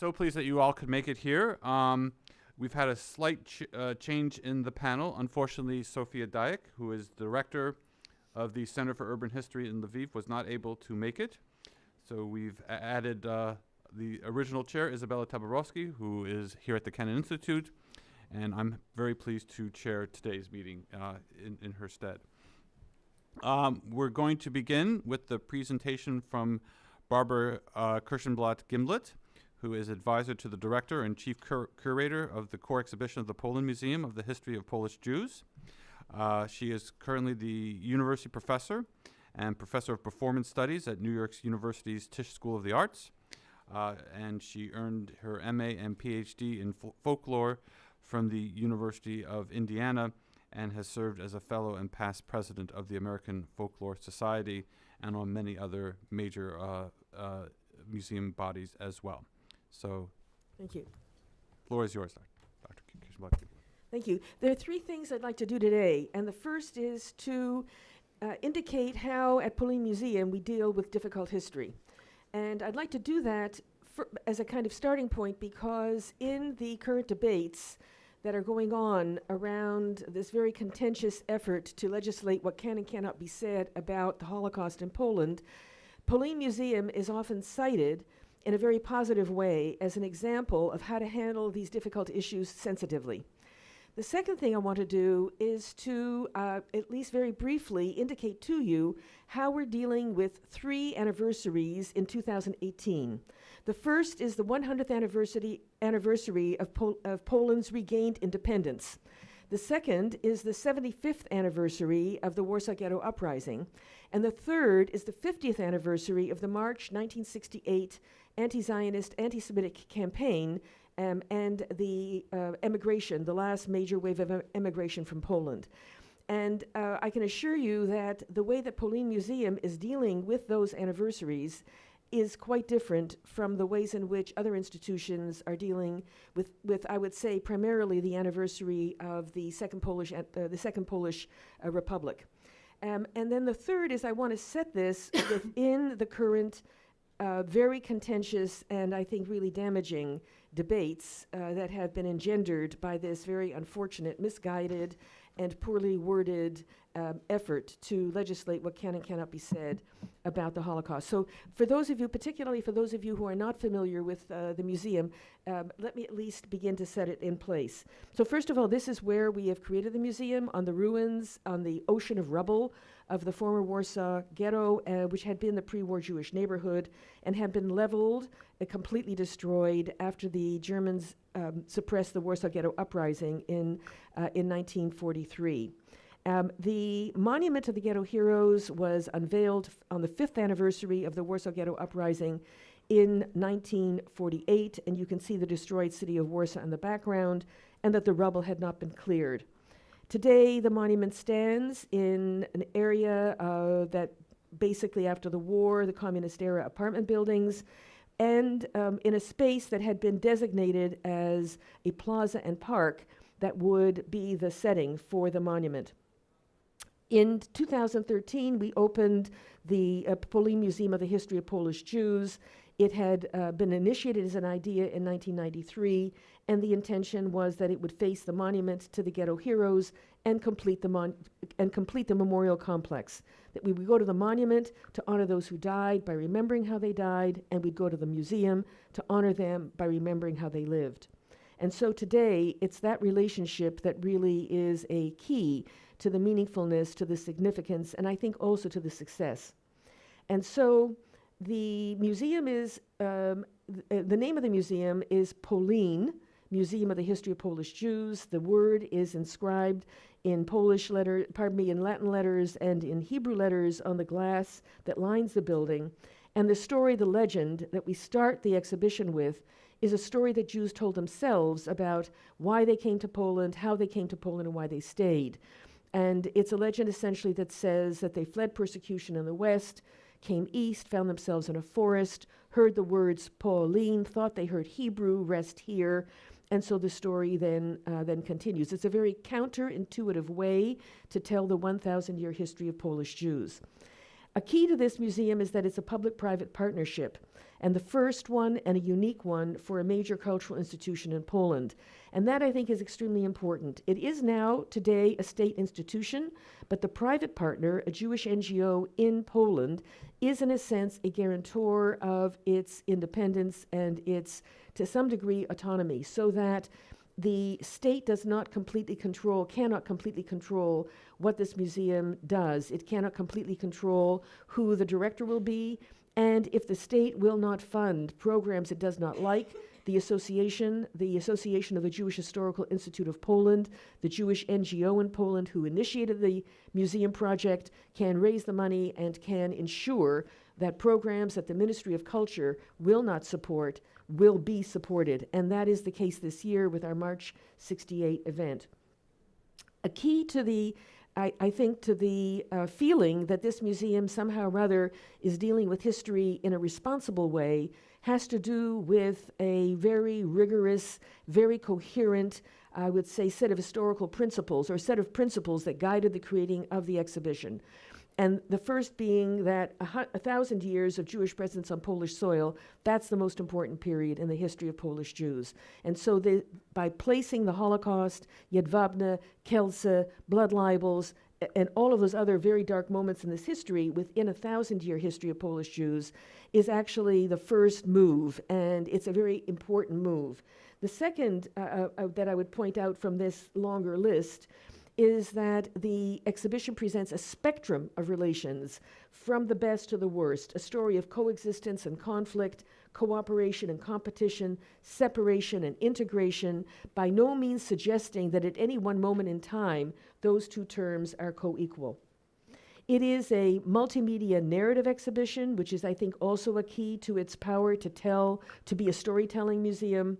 so pleased that you all could make it here. We've had a slight change in the panel. Unfortunately, Sofia Dayek, who is director of the Center for Urban History in Lviv, was not able to make it. So we've added the original chair, IZABELLA TABAROVSKY, who is here at the Kennan Institute, and I'm very pleased to chair today's meeting in her stead. We're going to begin with the presentation from Barbara KIRSHENBLATT-GIMBLETT, who is advisor to the director and chief curator of the core exhibition of the POLIN Museum of the History of Polish Jews. She is currently the university professor and professor of performance studies at New York University's Tisch School of the Arts. And she earned her MA and PhD in folklore from the University of Indiana and has served as a fellow and past president of the American Folklore Society and on many other major museum bodies as well. So, thank you. Floor is yours, Dr. KIRSHENBLATT-GIMBLETT. Thank you. There are three things I'd like to do today, and the first is to indicate how at POLIN Museum we deal with difficult history. And I'd like to do that as a kind of starting point because in the current debates that are going on around this very contentious effort to legislate what can and cannot be said about the Holocaust in Poland, POLIN Museum is often cited in a very positive way as an example of how to handle these difficult issues sensitively. The second thing I want to do is to, at least very briefly, indicate to you how we're dealing with 3 anniversaries in 2018. The first is the 100th anniversary of Poland's regained independence. The second is the 75th anniversary of the Warsaw Ghetto Uprising. And the third is the 50th anniversary of the March 1968 anti-Zionist, anti-Semitic campaign and the emigration, the last major wave of emigration from Poland. And I can assure you that the way that POLIN Museum is dealing with those anniversaries is quite different from the ways in which other institutions are dealing with I would say, primarily the anniversary of the Second Polish Republic. And then the third is I want to set this within the current very contentious and I think really damaging debates that have been engendered by this very unfortunate, misguided, and poorly worded effort to legislate what can and cannot be said about the Holocaust. So for those of you, particularly for those of you who are not familiar with the museum, let me at least begin to set it in place. So first of all, this is where we have created the museum, on the ruins, on the ocean of rubble of the former Warsaw Ghetto, which had been the pre-war Jewish neighborhood and had been leveled, completely destroyed after the Germans suppressed the Warsaw Ghetto Uprising in 1943. The monument to the Ghetto heroes was unveiled on the 5th anniversary of the Warsaw Ghetto Uprising in 1948, and you can see the destroyed city of Warsaw in the background, and that the rubble had not been cleared. Today, the monument stands in an area that basically after the war, the communist-era apartment buildings, and in a space that had been designated as a plaza and park that would be the setting for the monument. In 2013, we opened the POLIN Museum of the History of Polish Jews. It had been initiated as an idea in 1993, and the intention was that it would face the monument to the Ghetto heroes and complete the memorial complex. That we would go to the monument to honor those who died by remembering how they died, and we'd go to the museum to honor them by remembering how they lived. And so today, it's that relationship that really is a key to the meaningfulness, to the significance, and I think also to the success. And so the museum is, the name of the museum is POLIN, Museum of the History of Polish Jews. The word is inscribed in in Latin letters and in Hebrew letters on the glass that lines the building. And the story, the legend that we start the exhibition with is a story that Jews told themselves about why they came to Poland, how they came to Poland, and why they stayed. And it's a legend essentially that says that they fled persecution in the West, came east, found themselves in a forest, heard the words POLIN, thought they heard Hebrew, rest here, and so the story then continues. It's a very counterintuitive way to tell the 1,000-year history of Polish Jews. A key to this museum is that it's a public-private partnership, and the first one and a unique one for a major cultural institution in Poland. And that, I think, is extremely important. It is now, today, a state institution, but the private partner, a Jewish NGO in Poland, is in a sense a guarantor of its independence and its, to some degree, autonomy, so that the state does not completely control, cannot completely control what this museum does. It cannot completely control who the director will be, and if the state will not fund programs it does not like, the Association of the Jewish Historical Institute of Poland, the Jewish NGO in Poland who initiated the museum project, can raise the money and can ensure that programs that the Ministry of Culture will not support will be supported. And that is the case this year with our March 68 event. A key to the, I think, to the feeling that this museum somehow or other is dealing with history in a responsible way has to do with a very rigorous, very coherent, I would say, set of historical principles, or set of principles that guided the creating of the exhibition. And the first being that 1,000 years of Jewish presence on Polish soil, that's the most important period in the history of Polish Jews. And so by placing the Holocaust, Jedwabne, Kielce, blood libels, and all of those other very dark moments in this history within a 1,000-year history of Polish Jews is actually the first move, and it's a very important move. The second that I would point out from this longer list is that the exhibition presents a spectrum of relations from the best to the worst, a story of coexistence and conflict, cooperation and competition, separation and integration, by no means suggesting that at any one moment in time those two terms are co-equal. It is a multimedia narrative exhibition, which is, I think, also a key to its power to tell, to be a storytelling museum.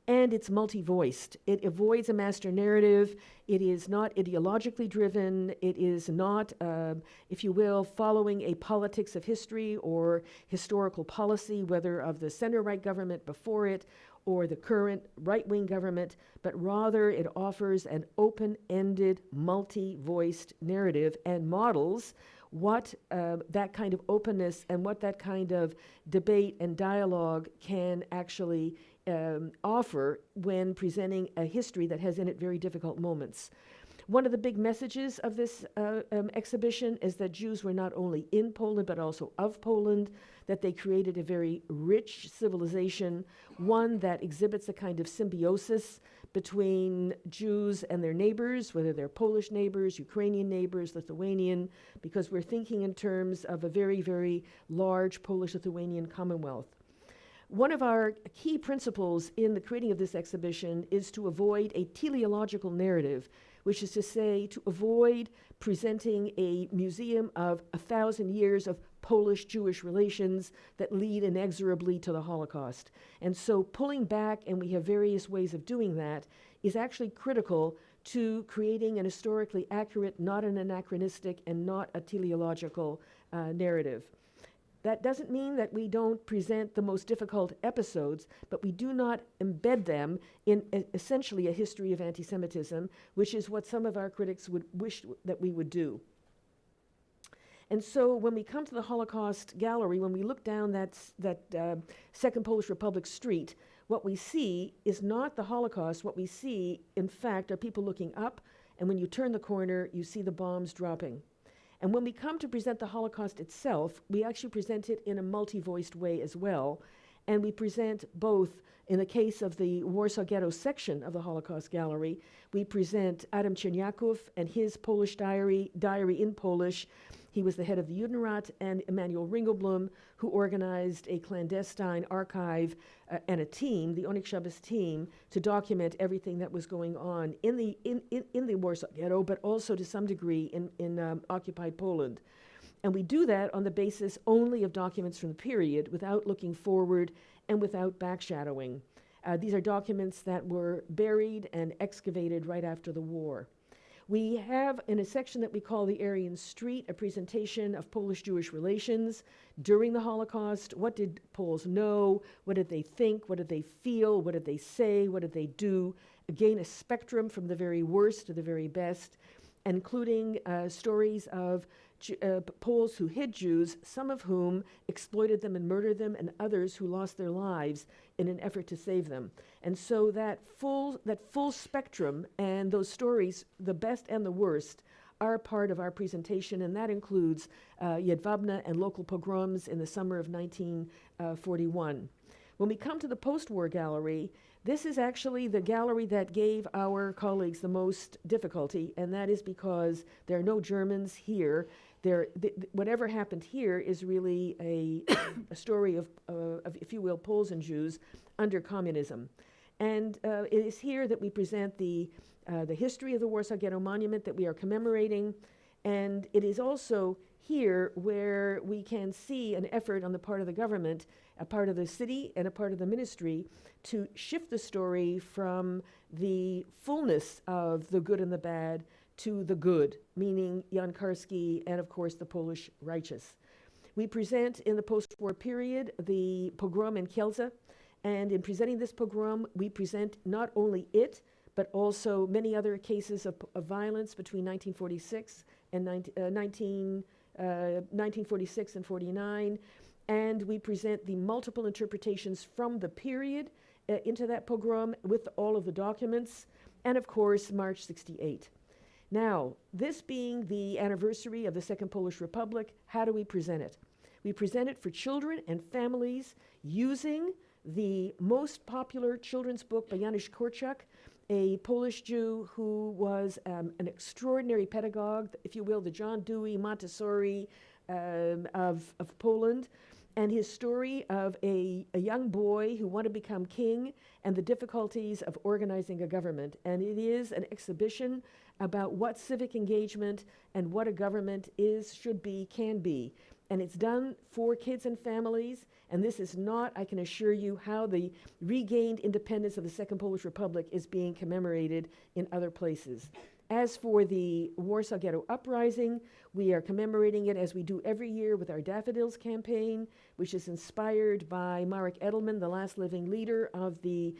And it's multi-voiced. It avoids a master narrative. It is not ideologically driven. It is not, if you will, following a politics of history or historical policy, whether of the center-right government before it or the current right-wing government, but rather it offers an open-ended, multi-voiced narrative and models what that kind of openness and what that kind of debate and dialogue can actually offer when presenting a history that has in it very difficult moments. One of the big messages of this exhibition is that Jews were not only in Poland but also of Poland, that they created a very rich civilization, one that exhibits a kind of symbiosis between Jews and their neighbors, whether they're Polish neighbors, Ukrainian neighbors, Lithuanian, because we're thinking in terms of a very, very large Polish-Lithuanian Commonwealth. One of our key principles in the creating of this exhibition is to avoid a teleological narrative, which is to say, to avoid presenting a museum of 1,000 years of Polish-Jewish relations that lead inexorably to the Holocaust. And so pulling back, and we have various ways of doing that, is actually critical to creating an historically accurate, not an anachronistic, and not a teleological narrative. That doesn't mean that we don't present the most difficult episodes, but we do not embed them in essentially a history of anti-Semitism, which is what some of our critics would wish that we would do. And so when we come to the Holocaust Gallery, when we look down that Second Polish Republic street, what we see is not the Holocaust. What we see, in fact, are people looking up, and when you turn the corner, you see the bombs dropping. And when we come to present the Holocaust itself, we actually present it in a multi-voiced way as well. And we present both, in the case of the Warsaw Ghetto section of the Holocaust Gallery, we present Adam Czerniaków and his Polish diary in Polish. He was the head of the Judenrat, and Emanuel Ringelblum, who organized a clandestine archive and a team, the Onyx Shabbos team, to document everything that was going on in the Warsaw Ghetto, but also to some degree in occupied Poland. And we do that on the basis only of documents from the period, without looking forward and without backshadowing. These are documents that were buried and excavated right after the war. We have, in a section that we call the Aryan Street, a presentation of Polish-Jewish relations during the Holocaust. What did Poles know? What did they think? What did they feel? What did they say? What did they do? Again, a spectrum from the very worst to the very best, including stories of Poles who hid Jews, some of whom exploited them and murdered them, and others who lost their lives in an effort to save them. And so that full spectrum and those stories, the best and the worst, are part of our presentation, and that includes Jedwabne and local pogroms in the summer of 1941. When we come to the post-war gallery, this is actually the gallery that gave our colleagues the most difficulty, and that is because there are no Germans here. Whatever happened here is really a story of, if you will, Poles and Jews under communism. And it is here that we present the history of the Warsaw Ghetto Monument that we are commemorating, and it is also here where we can see an effort on the part of the government, a part of the city and a part of the ministry, to shift the story from the fullness of the good and the bad to the good, meaning Jan Karski and, of course, the Polish righteous. We present in the post-war period the pogrom in Kielce, and in presenting this pogrom, we present not only it, but also many other cases of violence between 1946 and 1946 and 49, and we present the multiple interpretations from the period into that pogrom with all of the documents, and of course, March 68. Now, this being the anniversary of the Second Polish Republic, how do we present it? We present it for children and families using the most popular children's book by Janusz Korczak, a Polish Jew who was an extraordinary pedagogue, if you will, the John Dewey Montessori of Poland, and his story of a young boy who wanted to become king and the difficulties of organizing a government. And it is an exhibition about what civic engagement and what a government is, should be, can be. And it's done for kids and families, and this is not, I can assure you, how the regained independence of the Second Polish Republic is being commemorated in other places. As for the Warsaw Ghetto Uprising, we are commemorating it as we do every year with our Daffodils campaign, which is inspired by Marek Edelman, the last living leader of the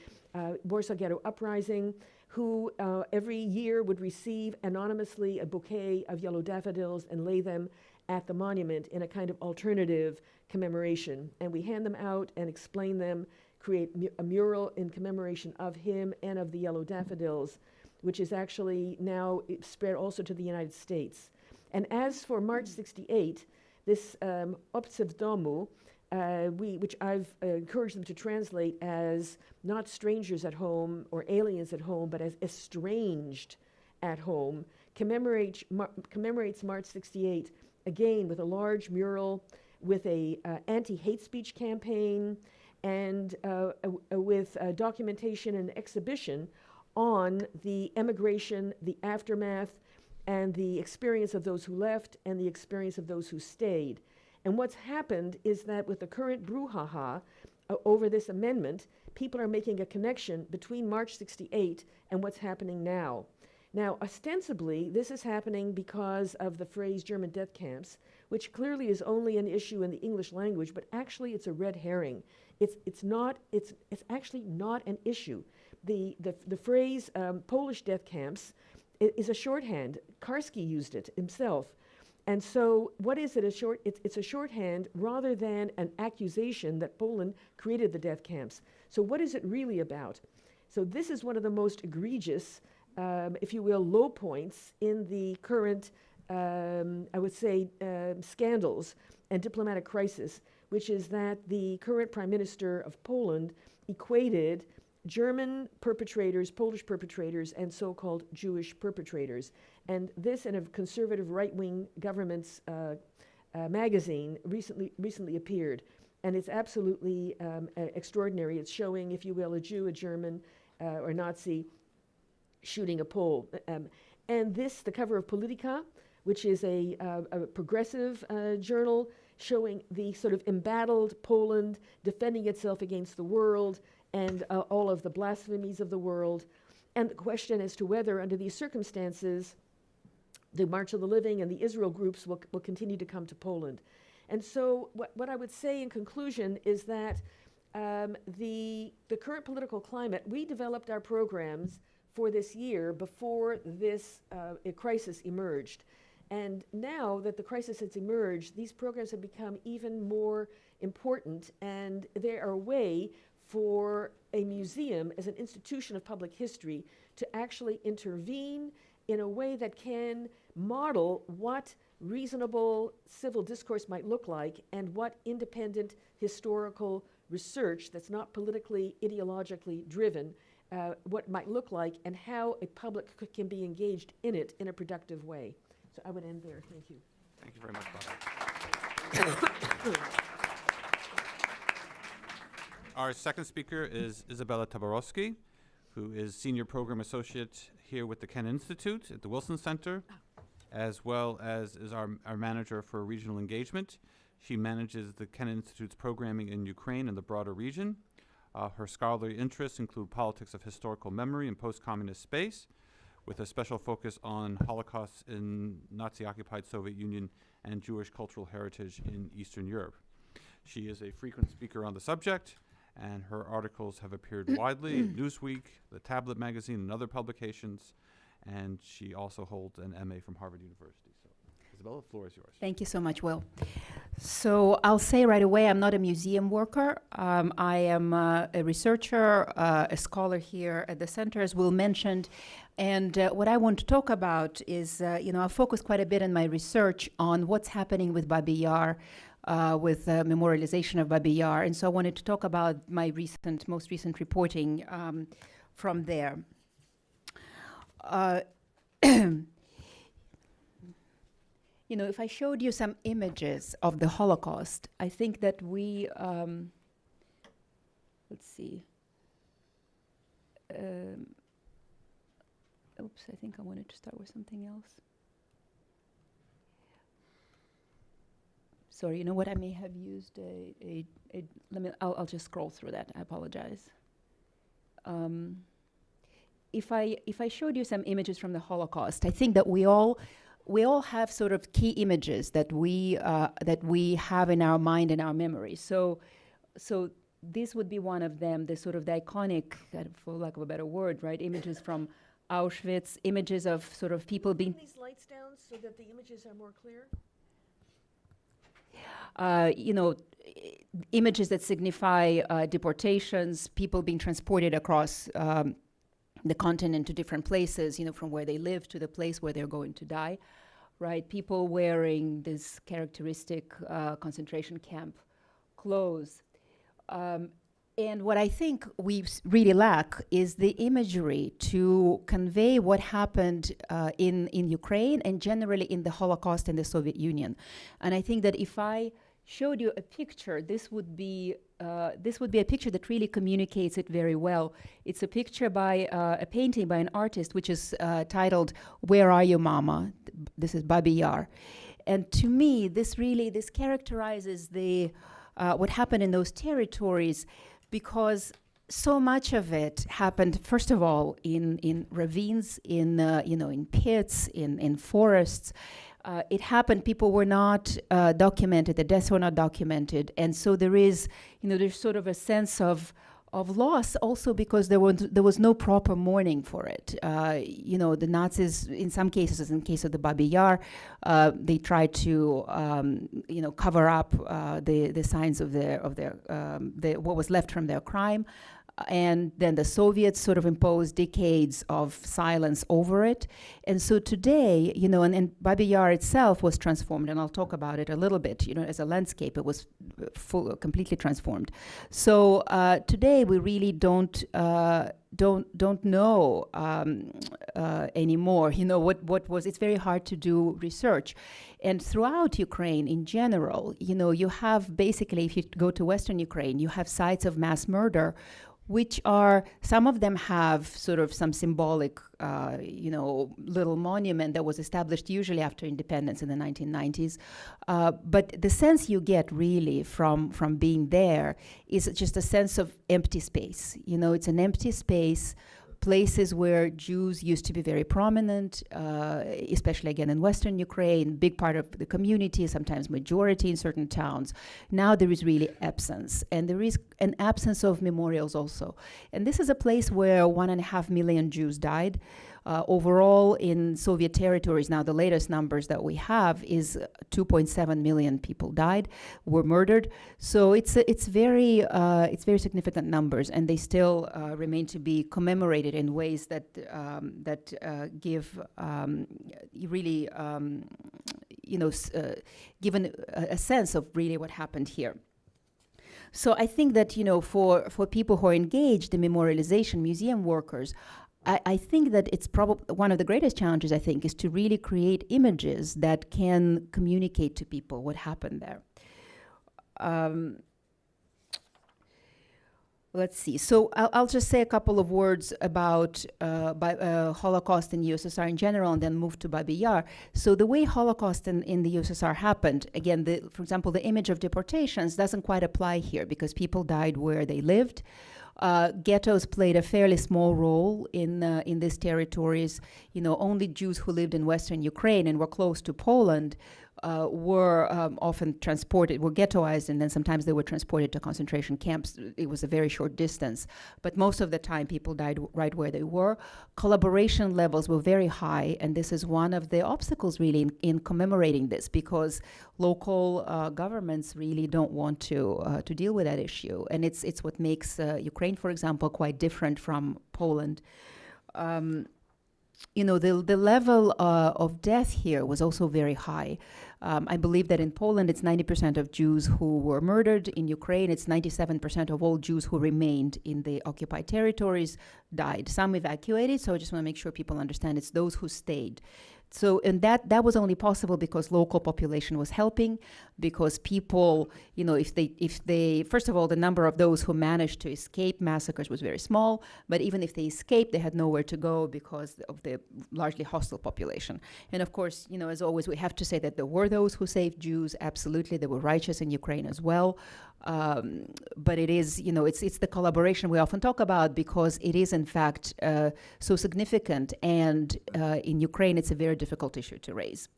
Warsaw Ghetto Uprising, who every year would receive anonymously a bouquet of yellow daffodils and lay them at the monument in a kind of alternative commemoration. And we hand them out and explain them, create a mural in commemoration of him and of the yellow daffodils, which is actually now spread also to the United States. And as for March 68, this Obcy w domu, which I've encouraged them to translate as not strangers at home or aliens at home, but as estranged at home, commemorates March 68 again with a large mural, with a anti-hate speech campaign, and with documentation and exhibition on the emigration, the aftermath, and the experience of those who left and the experience of those who stayed. And what's happened is that with the current brouhaha over this amendment, people are making a connection between March 68 and what's happening now. Now, ostensibly, this is happening because of the phrase German death camps, which clearly is only an issue in the English language, but actually it's a red herring. It's actually not an issue. The phrase Polish death camps is a shorthand. Karski used it himself. And so what is it? It's a shorthand rather than an accusation that Poland created the death camps. So what is it really about? So this is one of the most egregious, if you will, low points in the current, I would say, scandals and diplomatic crisis, which is that the current Prime Minister of Poland equated German perpetrators, Polish perpetrators, and so-called Jewish perpetrators. And this in a conservative right-wing government's magazine recently appeared. And it's absolutely extraordinary. It's showing, if you will, a Jew, a German, or Nazi shooting a Pole. And this, the cover of Politica, which is a progressive journal, showing the sort of embattled Poland defending itself against the world and all of the blasphemies of the world, and the question as to whether, under these circumstances, the March of the Living and the Israel groups will continue to come to Poland. And so what I would say in conclusion is that the current political climate, we developed our programs for this year before this crisis emerged. And now that the crisis has emerged, these programs have become even more important, and they are a way for a museum as an institution of public history to actually intervene in a way that can model what reasonable civil discourse might look like and what independent historical research that's not politically, ideologically driven, what might look like, and how a public can be engaged in it in a productive way. So I would end there. Thank you. Thank you very much, Barbara. Our second speaker is IZABELLA TABAROVSKY, who is Senior Program Associate here with the Kennan Institute at the Wilson Center, as well as is our manager for regional engagement. She manages the Kennan Institute's programming in Ukraine and the broader region. Her scholarly interests include politics of historical memory in post-communist space, with a special focus on Holocaust in Nazi-occupied Soviet Union and Jewish cultural heritage in Eastern Europe. She is a frequent speaker on the subject, and her articles have appeared widely in Newsweek, the Tablet magazine, and other publications, and she also holds an MA from Harvard University. So, IZABELLA, the floor is yours. Thank you so much, Will. So I'll say right away, I'm not a museum worker. I am a researcher, a scholar here at the center, as Will mentioned. And what I want to talk about is, I focus quite a bit in my research on what's happening with Babi Yar, with memorialization of Babi Yar. And so I wanted to talk about my most recent reporting from there. If I showed you some images of the Holocaust, I think that we, let's see. Oops, I think I wanted to start with something else. Sorry, you know what? I may have used I'll just scroll through that. I apologize. If I showed you some images from the Holocaust, I think that we all have sort of key images that we have in our mind and our memory. So this would be one of them. The sort of the iconic, for lack of a better word, right? Images from Auschwitz, images of sort of people being. Turn these lights down so that the images are more clear. Images that signify deportations, people being transported across the continent to different places, from where they live to the place where they're going to die, right? People wearing this characteristic concentration camp clothes. And what I think we really lack is the imagery to convey what happened in Ukraine and generally in the Holocaust in the Soviet Union. And I think that if I showed you a picture, this would be a picture that really communicates it very well. It's a picture by a painting by an artist, which is titled "Where Are You, Mama?" This is Babi Yar, and to me, this characterizes what happened in those territories, because so much of it happened, first of all, in ravines, in pits, in forests. It happened, people were not documented, the deaths were not documented. And so there's sort of a sense of loss also because there was no proper mourning for it. The Nazis, in some cases, as in the case of the Babi Yar, they tried to, cover up the signs of what was left from their crime. And then the Soviets sort of imposed decades of silence over it. And so today, and Babi Yar itself was transformed, and I'll talk about it a little bit, as a landscape, it was completely transformed. So today we really don't know anymore, what was, it's very hard to do research. And throughout Ukraine in general, you have basically, if you go to Western Ukraine, you have sites of mass murder, which are, some of them have sort of some symbolic, little monument that was established usually after independence in the 1990s. But the sense you get really from being there is just a sense of empty space. It's an empty space, places where Jews used to be very prominent, especially again in Western Ukraine, big part of the community, sometimes majority in certain towns. Now there is really absence, and there is an absence of memorials also. And this is a place where 1.5 million Jews died, Overall, in Soviet territories, now the latest numbers that we have is 2.7 million people died, were murdered. So it's very significant numbers, and they still remain to be commemorated in ways that give really given a sense of really what happened here. So I think that, for people who are engaged in memorialization, museum workers, I think that it's probably one of the greatest challenges, I think, is to really create images that can communicate to people what happened there. Let's see. So I'll just say a couple of words about Holocaust in the USSR in general, and then move to Babi Yar. So the way Holocaust in the USSR happened, again, for example, the image of deportations doesn't quite apply here because people died where they lived. Ghettos played a fairly small role in these territories. Only Jews who lived in Western Ukraine and were close to Poland were often transported, were ghettoized, and then sometimes they were transported to concentration camps. It was a very short distance, but most of the time people died right where they were. Collaboration levels were very high, and this is one of the obstacles really in commemorating this, because local governments really don't want to deal with that issue, and it's what makes Ukraine, for example, quite different from Poland. The level of death here was also very high. I believe that in Poland, it's 90% of Jews who were murdered. In Ukraine, it's 97% of all Jews who remained in the occupied territories died. Some evacuated, so I just want to make sure people understand it's those who stayed. So, and that was only possible because local population was helping, because people, if they, first of all, the number of those who managed to escape massacres was very small, but even if they escaped, they had nowhere to go because of the largely hostile population. And of course, as always, we have to say that there were those who saved Jews, absolutely, they were righteous in Ukraine as well. But it is, it's the collaboration we often talk about, because it is in fact so significant, and in Ukraine it's a very difficult issue to raise.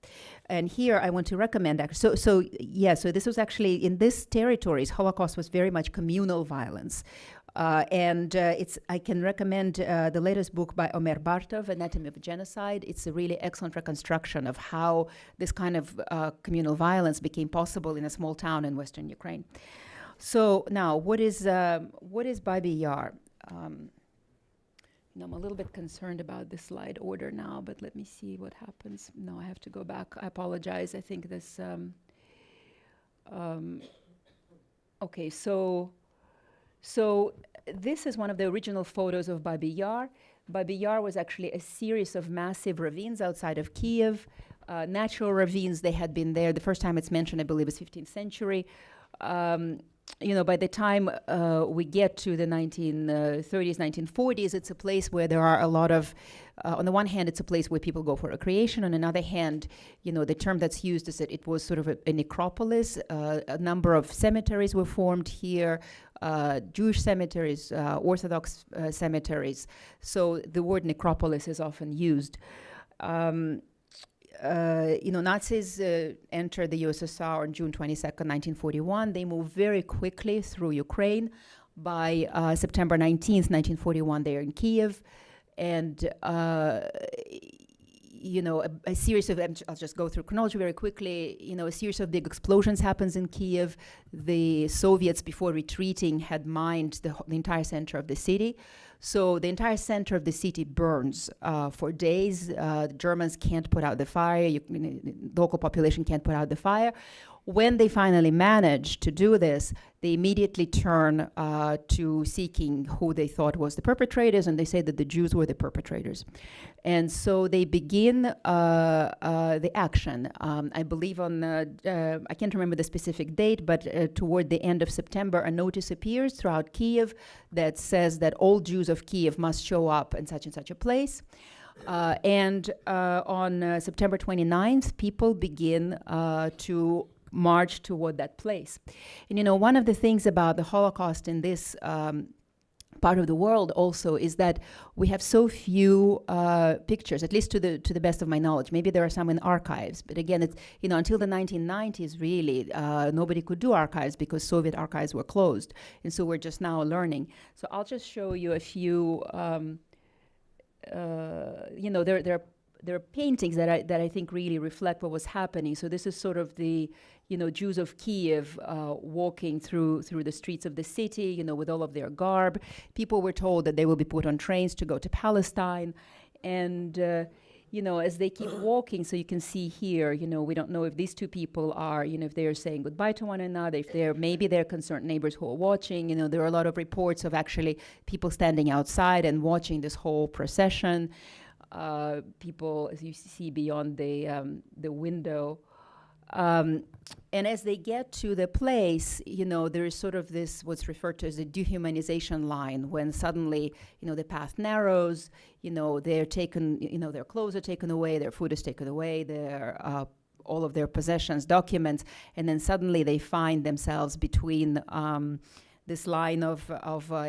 And here I want to recommend, so this was actually, in this territories, Holocaust was very much communal violence. I can recommend the latest book by Omer Bartov, Anatomy of Genocide. It's a really excellent reconstruction of how this kind of communal violence became possible in a small town in Western Ukraine. So now, what is Babi Yar? I'm a little bit concerned about the slide order now, but let me see what happens. No, I have to go back. I apologize. I think this. Okay, so this is one of the original photos of Babi Yar. Babi Yar was actually a series of massive ravines outside of Kiev, natural ravines. They had been there. The first time it's mentioned, I believe, is 15th century. By the time we get to the 1930s, 1940s, it's a place where there are a lot of, on the one hand, it's a place where people go for recreation. On another hand, the term that's used is that it was sort of a necropolis. A number of cemeteries were formed here, Jewish cemeteries, Orthodox cemeteries. So the word necropolis is often used. Nazis entered the USSR on June 22nd, 1941. They moved very quickly through Ukraine. By September 19th, 1941, they're in Kiev. And, a series of, I'll just go through chronology very quickly, a series of big explosions happens in Kiev. The Soviets, before retreating, had mined the entire center of the city. So the entire center of the city burns for days. The Germans can't put out the fire. The local population can't put out the fire. When they finally manage to do this, they immediately turn to seeking who they thought was the perpetrators, and they say that the Jews were the perpetrators. And so they begin the action. I believe on, I can't remember the specific date, but toward the end of September, a notice appears throughout Kiev that says that all Jews of Kiev must show up in such and such a place. And on September 29th, people begin to march toward that place. And one of the things about the Holocaust in this part of the world also is that we have so few pictures, at least to the best of my knowledge. Maybe there are some in archives, but again, it's until the 1990s, really, nobody could do archives because Soviet archives were closed, and so we're just now learning. So I'll just show you a few you know, there are paintings that I think really reflect what was happening. So this is sort of the, you know, Jews of Kiev walking through the streets of the city, you know, with all of their garb. People were told that they will be put on trains to go to Palestine. And, you know, as they keep walking, so you can see here, you know, we don't know if these two people are, you know, if they are saying goodbye to one another, if maybe they're concerned neighbors who are watching. You know, there are a lot of reports of actually people standing outside and watching this whole procession. People, as you see beyond the window. And as they get to the place, you know, there is sort of this, what's referred to as a dehumanization line, when suddenly, you know, the path narrows, you know, they're taken, you know, their clothes are taken away, their food is taken away, their all of their possessions, documents, and then suddenly they find themselves between this line of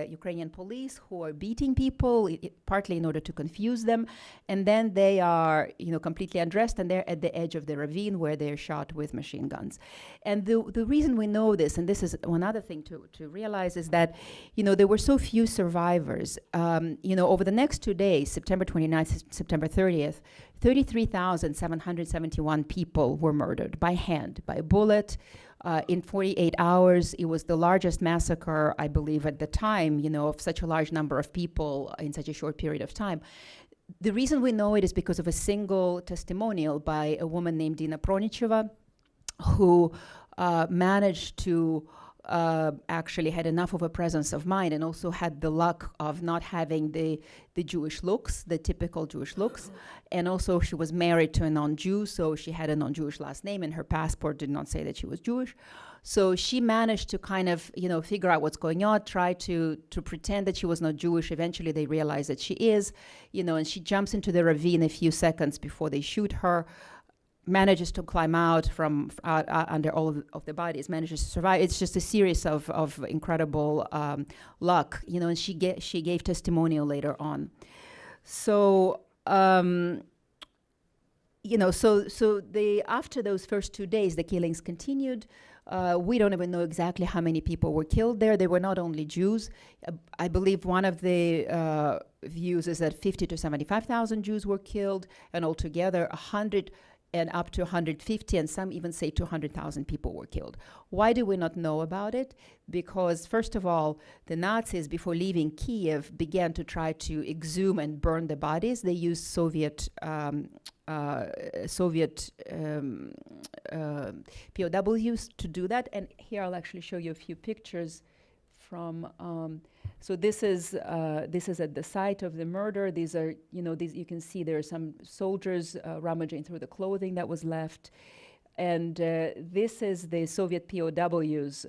Ukrainian police who are beating people, partly in order to confuse them. And then they are, you know, completely undressed, and they're at the edge of the ravine where they're shot with machine guns. And the reason we know this, and this is one other thing to realize, is that, you know, there were so few survivors. You know, over the next 2 days, September 29th, September 30th, 33,771 people were murdered by hand, by bullet. In 48 hours, it was the largest massacre, I believe, at the time, you know, of such a large number of people in such a short period of time. The reason we know it is because of a single testimonial by a woman named Dina Pronicheva, who managed to actually had enough of a presence of mind, and also had the luck of not having the Jewish looks, the typical Jewish looks. And also she was married to a non-Jew, so she had a non-Jewish last name, and her passport did not say that she was Jewish. So she managed to kind of, you know, figure out what's going on, try to pretend that she was not Jewish. Eventually they realize that she is, you know, and she jumps into the ravine a few seconds before they shoot her, manages to climb out from under all of the bodies, manages to survive. It's just a series of incredible luck, you know, and she gave testimonial later on. So, you know, so after those first 2 days, the killings continued. We don't even know exactly how many people were killed there. They were not only Jews. I believe one of the views is that 50 to 75,000 Jews were killed, and altogether 100 and up to 150, and some even say 200,000 people were killed. Why do we not know about it? Because, first of all, the Nazis, before leaving Kiev, began to try to exhume and burn the bodies. They used Soviet POWs to do that. And here I'll actually show you a few pictures from. So this is at the site of the murder. These are, you know, you can see there are some soldiers rummaging through the clothing that was left. And this is the Soviet POWs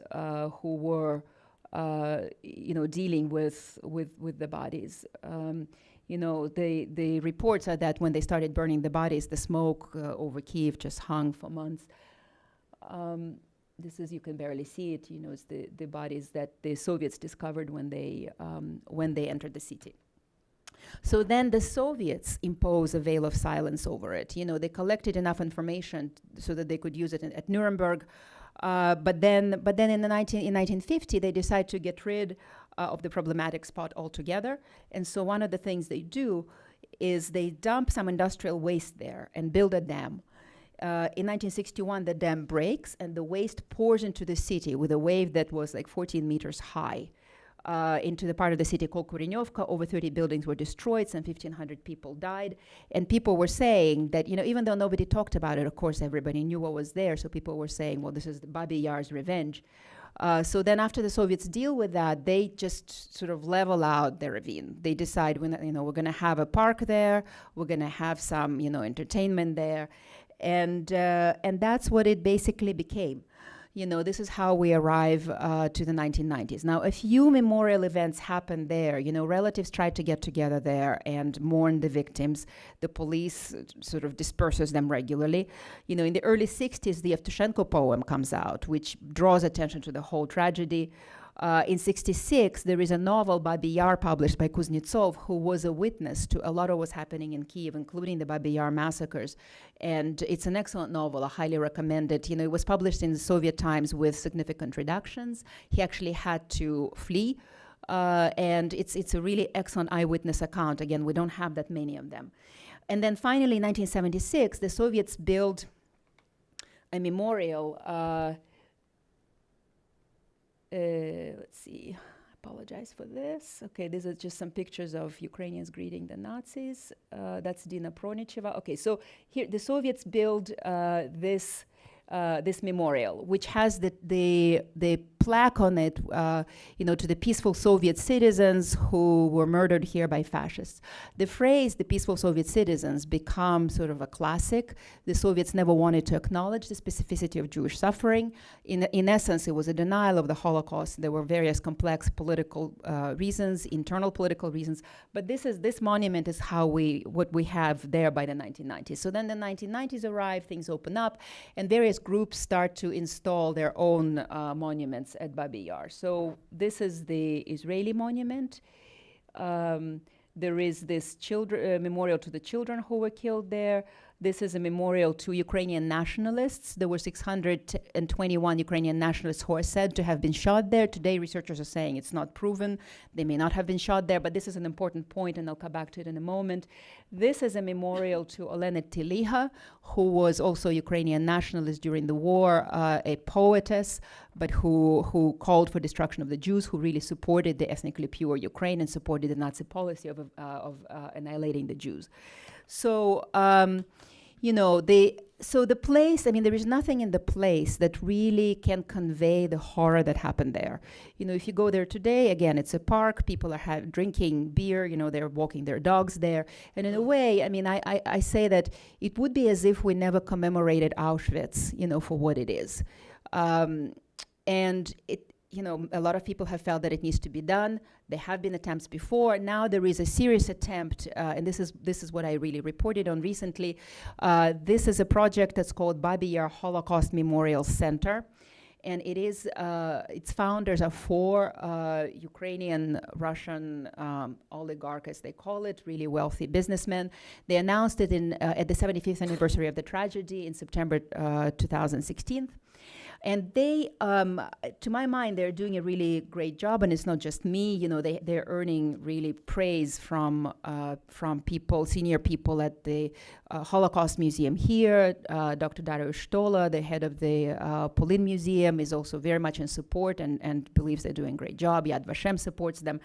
who were, you know, dealing with the bodies. You know, the reports are that when they started burning the bodies, the smoke over Kiev just hung for months. This is, you can barely see it, you know, it's the bodies that the Soviets discovered when they entered the city. So then the Soviets impose a veil of silence over it. You know, they collected enough information so that they could use it at Nuremberg. But then in 1950, they decide to get rid of the problematic spot altogether. And so one of the things they do is they dump some industrial waste there and build a dam. In 1961, the dam breaks, and the waste pours into the city with a wave that was like 14 meters high into the part of the city called Kurenyovka. Over 30 buildings were destroyed, some 1,500 people died. And people were saying that, you know, even though nobody talked about it, of course, everybody knew what was there. So people were saying, well, this is the Babi Yar's revenge. So then after the Soviets deal with that, they just sort of level out the ravine. They decide, you know, we're going to have a park there. We're going to have some, you know, entertainment there. And that's what it basically became. You know, this is how we arrive to the 1990s. Now, a few memorial events happened there. You know, relatives tried to get together there and mourn the victims. The police sort of disperses them regularly. You know, in the early 60s, the Evtushenko poem comes out, which draws attention to the whole tragedy. In 66, there is a novel, Babi Yar, published by Kuznetsov, who was a witness to a lot of what's happening in Kiev, including the Babi Yar massacres. And it's an excellent novel. I highly recommend it. You know, it was published in the Soviet times with significant redactions. He actually had to flee And it's a really excellent eyewitness account. Again, we don't have that many of them. And then finally, in 1976, the Soviets built a memorial. Let's see, I apologize for this. Okay, these are just some pictures of Ukrainians greeting the Nazis. That's Dina Pronicheva. Okay, so here the Soviets built this memorial, which has the plaque on it, to the peaceful Soviet citizens who were murdered here by fascists. The phrase, the peaceful Soviet citizens, become sort of a classic. The Soviets never wanted to acknowledge the specificity of Jewish suffering. In essence, it was a denial of the Holocaust. There were various complex political reasons, internal political reasons, but this monument is what we have there by the 1990s. So then the 1990s arrive, things open up, and various groups start to install their own monuments at Babi Yar. So this is the Israeli monument. There is this memorial to the children who were killed there. This is a memorial to Ukrainian nationalists. There were 621 Ukrainian nationalists who are said to have been shot there. Today, researchers are saying it's not proven. They may not have been shot there, but this is an important point, and I'll come back to it in a moment. This is a memorial to Olena Tiliha, who was also a Ukrainian nationalist during the war, a poetess, but who called for destruction of the Jews, who really supported the ethnically pure Ukraine and supported the Nazi policy of annihilating the Jews. So, the place, there is nothing in the place that really can convey the horror that happened there. If you go there today, again, it's a park, people are drinking beer, they're walking their dogs there. And in a way, I say that it would be as if we never commemorated Auschwitz, for what it is. And a lot of people have felt that it needs to be done. There have been attempts before. Now there is a serious attempt, and this is what I really reported on recently. This is a project that's called Babi Yar Holocaust Memorial Center. And it is, its founders are four Ukrainian, Russian oligarchs, as they call it, really wealthy businessmen. They announced it at the 75th anniversary of the tragedy in September 2016. And they, to my mind, they're doing a really great job, and it's not just me. They're earning really praise from people, senior people at the Holocaust Museum here. Dr. Dariusz Stola, the head of the POLIN Museum, is also very much in support and believes they're doing a great job. Yad Vashem supports them.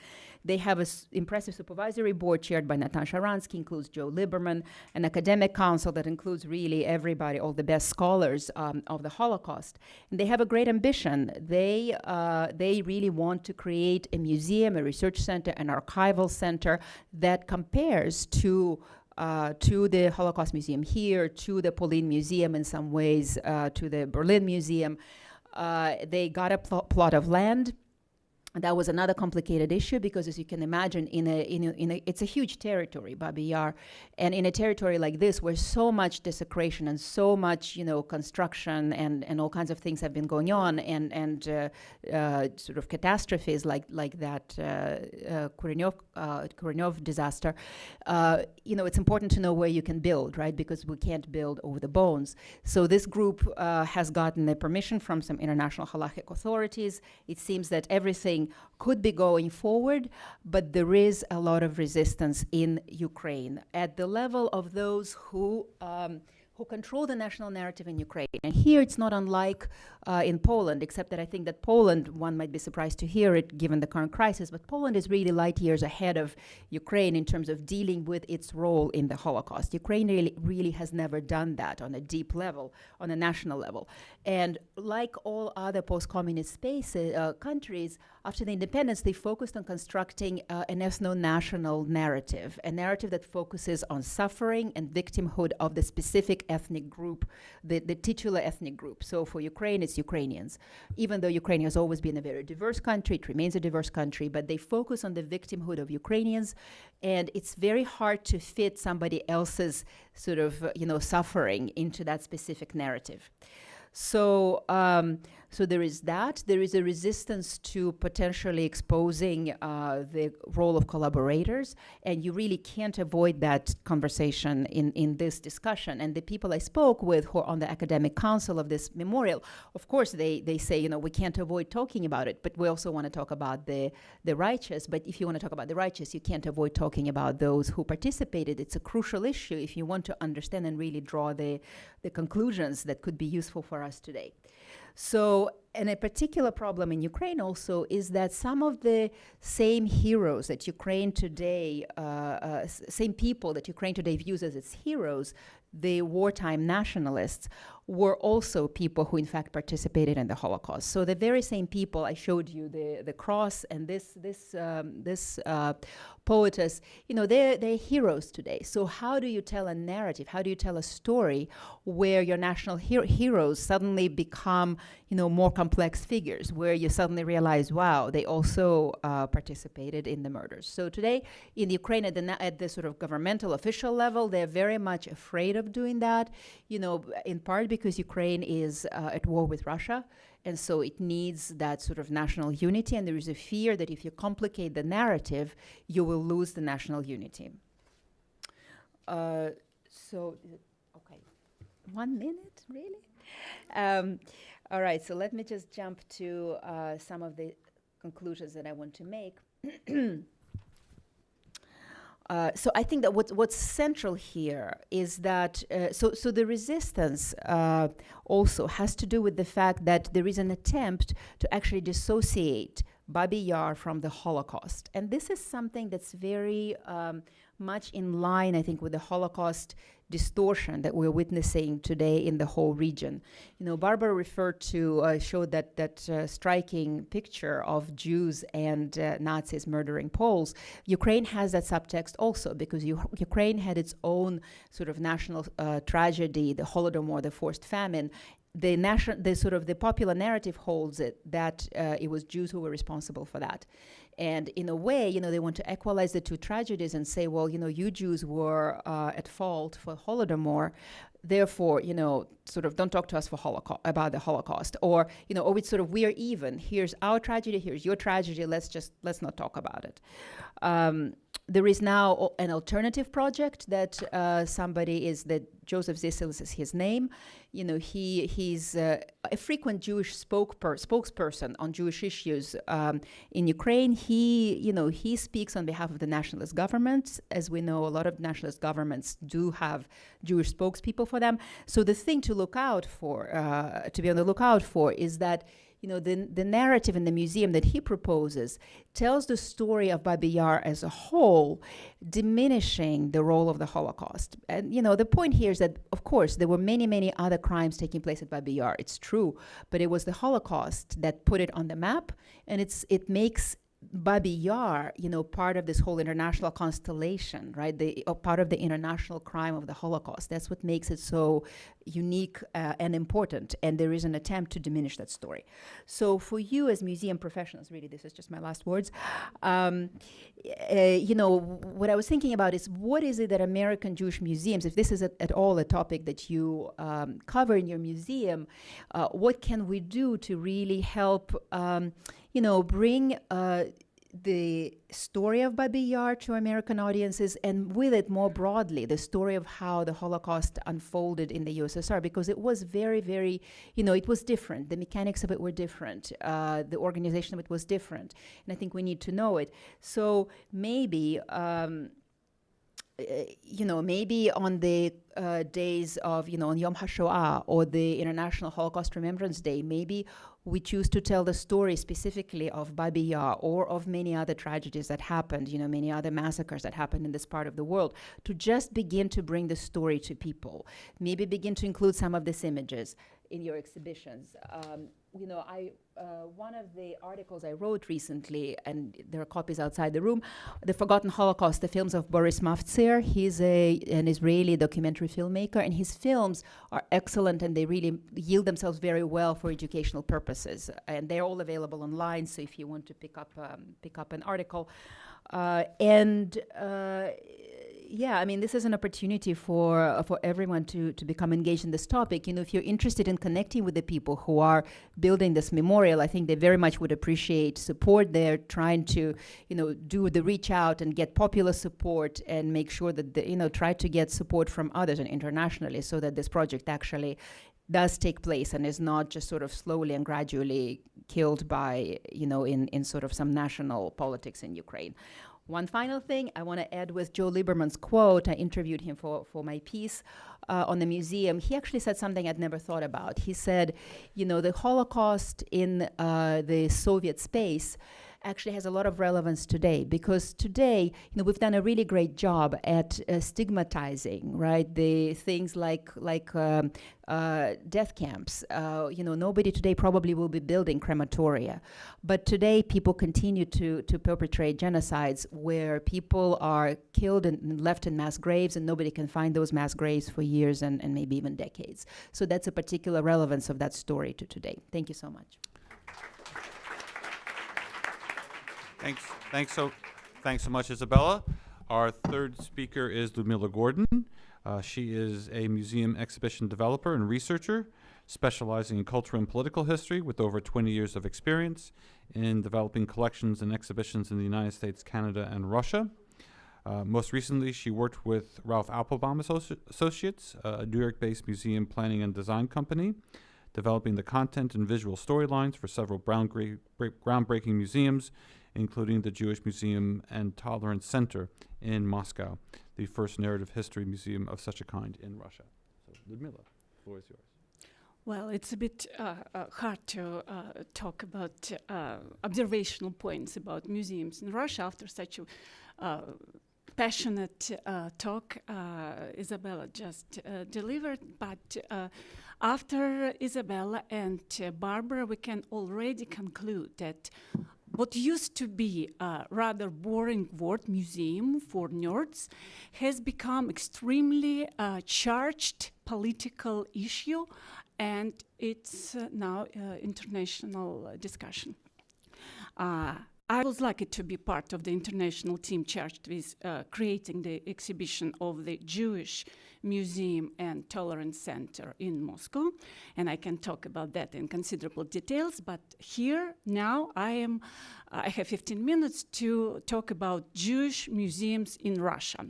They have an impressive supervisory board chaired by Natan Sharansky, includes Joe Lieberman, an academic council that includes really everybody, all the best scholars of the Holocaust. And they have a great ambition. They really want to create a museum, a research center, an archival center that compares to the Holocaust Museum here, to the Polin Museum in some ways, to the Berlin Museum. They got a plot of land. That was another complicated issue because, as you can imagine, it's a huge territory, Babi Yar, and in a territory like this, where so much desecration and so much, construction and all kinds of things have been going on, and sort of catastrophes like that Kurenov disaster, it's important to know where you can build, right? Because we can't build over the bones. So this group has gotten the permission from some international halachic authorities. It seems that everything could be going forward, but there is a lot of resistance in Ukraine at the level of those who control the national narrative in Ukraine. And here it's not unlike in Poland, except that I think that Poland, one might be surprised to hear it given the current crisis, but Poland is really light years ahead of Ukraine in terms of dealing with its role in the Holocaust. Ukraine really has never done that on a deep level, on a national level. And like all other post-communist countries, after the independence, they focused on constructing an ethno-national narrative, a narrative that focuses on suffering and victimhood of the specific ethnic group, the titular ethnic group. So for Ukraine, it's Ukrainians. Even though Ukraine has always been a very diverse country, it remains a diverse country, but they focus on the victimhood of Ukrainians, and it's very hard to fit somebody else's sort of, suffering into that specific narrative. So So there is that. There is a resistance to potentially exposing the role of collaborators, and you really can't avoid that conversation in this discussion. And the people I spoke with who are on the academic council of this memorial, of course, they say, you know, we can't avoid talking about it, but we also want to talk about the righteous. But if you want to talk about the righteous, you can't avoid talking about those who participated. It's a crucial issue if you want to understand and really draw the conclusions that could be useful for us today. So, and a particular problem in Ukraine also is that some of the same heroes that Ukraine today, same people that Ukraine today views as its heroes, the wartime nationalists, were also people who in fact participated in the Holocaust. So the very same people, I showed you the cross and this poetess, you know, they're heroes today. So how do you tell a narrative? How do you tell a story where your national heroes suddenly become, you know, more complex figures, where you suddenly realize, wow, they also participated in the murders. So today in Ukraine, at the sort of governmental official level, they're very much afraid of doing that, you know, in part because Ukraine is at war with Russia. And so it needs that sort of national unity. And there is a fear that if you complicate the narrative, you will lose the national unity. Okay, 1 minute, really? All right, so let me just jump to some of the conclusions that I want to make. So I think that what's central here is that, so the resistance also has to do with the fact that there is an attempt to actually dissociate Babi Yar from the Holocaust. And this is something that's very much in line, I think, with the Holocaust distortion that we're witnessing today in the whole region. You know, Barbara referred to, showed that striking picture of Jews and Nazis murdering Poles. Ukraine has that subtext also, because Ukraine had its own sort of national tragedy, the Holodomor, the forced famine. The popular narrative holds it that it was Jews who were responsible for that. And in a way, you know, they want to equalize the two tragedies and say, well, you know, you Jews were at fault for Holodomor, therefore, you know, sort of don't talk to us about the Holocaust. Or, you know, it's sort of, we're even. Here's our tragedy, here's your tragedy, let's not talk about it. There is now an alternative project that that Joseph Zissels is his name. You know, he's a frequent Jewish spokesperson on Jewish issues in Ukraine. He speaks on behalf of the nationalist governments. As we know, a lot of nationalist governments do have Jewish spokespeople for them. So the thing to look out for, to be on the lookout for, is that, you know, the narrative in the museum that he proposes tells the story of Babi Yar as a whole, diminishing the role of the Holocaust. And, you know, the point here is that, of course, there were many, many other crimes taking place at Babi Yar. It's true, but it was the Holocaust that put it on the map, and it makes Babi Yar, you know, part of this whole international constellation, right? Part of the international crime of the Holocaust. That's what makes it so unique and important. And there is an attempt to diminish that story. So for you as museum professionals, really, this is just my last words. You know, what I was thinking about is, what is it that American Jewish museums, if this is at all a topic that you cover in your museum, what can we do to really help you know, bring the story of Babi Yar to American audiences, and with it more broadly, the story of how the Holocaust unfolded in the USSR, because it was very, very, you know, it was different. The mechanics of it were different. The organization of it was different. And I think we need to know it. So maybe, you know, maybe on the days of, you know, on Yom HaShoah or the International Holocaust Remembrance Day, maybe we choose to tell the story specifically of Babi Yar or of many other tragedies that happened, you know, many other massacres that happened in this part of the world, to just begin to bring the story to people. Maybe begin to include some of these images in your exhibitions. You know, one of the articles I wrote recently, and there are copies outside the room, The Forgotten Holocaust, the films of Boris Mavtser. He's an Israeli documentary filmmaker, and his films are excellent, and they really yield themselves very well for educational purposes. And they're all available online, so if you want to pick up an article. Yeah, I mean, this is an opportunity for everyone to become engaged in this topic. You know, if you're interested in connecting with the people who are building this memorial, I think they very much would appreciate support. They're trying to, you know, do the reach out and get popular support and make sure that, you know, try to get support from others and internationally so that this project actually does take place and is not just sort of slowly and gradually killed by, you know, in sort of some national politics in Ukraine. One final thing I want to add with Joe Lieberman's quote. I interviewed him for my piece on the museum. He actually said something I'd never thought about. He said, you know, the Holocaust in the Soviet space actually has a lot of relevance today, because today, you know, we've done a really great job at stigmatizing, right, the things like death camps. You know, nobody today probably will be building crematoria, but today people continue to perpetrate genocides where people are killed and left in mass graves, and nobody can find those mass graves for years and maybe even decades. So that's a particular relevance of that story to today. Thank you so much. Thanks so much, Isabella. Our third speaker is LUDMILA Gordon. She is a museum exhibition developer and researcher specializing in cultural and political history with over 20 years of experience in developing collections and exhibitions in the United States, Canada, and Russia. Most recently, she worked with Ralph Applebaum Associates, a New York-based museum planning and design company, developing the content and visual storylines for several groundbreaking museums, including the Jewish Museum and Tolerance Center in Moscow, the first narrative history museum of such a kind in Russia. So, Ludmila, the floor is yours. Well, it's a bit hard to talk about observational points about museums in Russia after such a passionate talk Isabella just delivered. But after Isabella and Barbara, we can already conclude that what used to be a rather boring word, museum for nerds, has become extremely charged political issue, and it's now international discussion. I was lucky to be part of the international team charged with creating the exhibition of the Jewish Museum and Tolerance Center in Moscow, and I can talk about that in considerable details, but here now I have 15 minutes to talk about Jewish museums in Russia.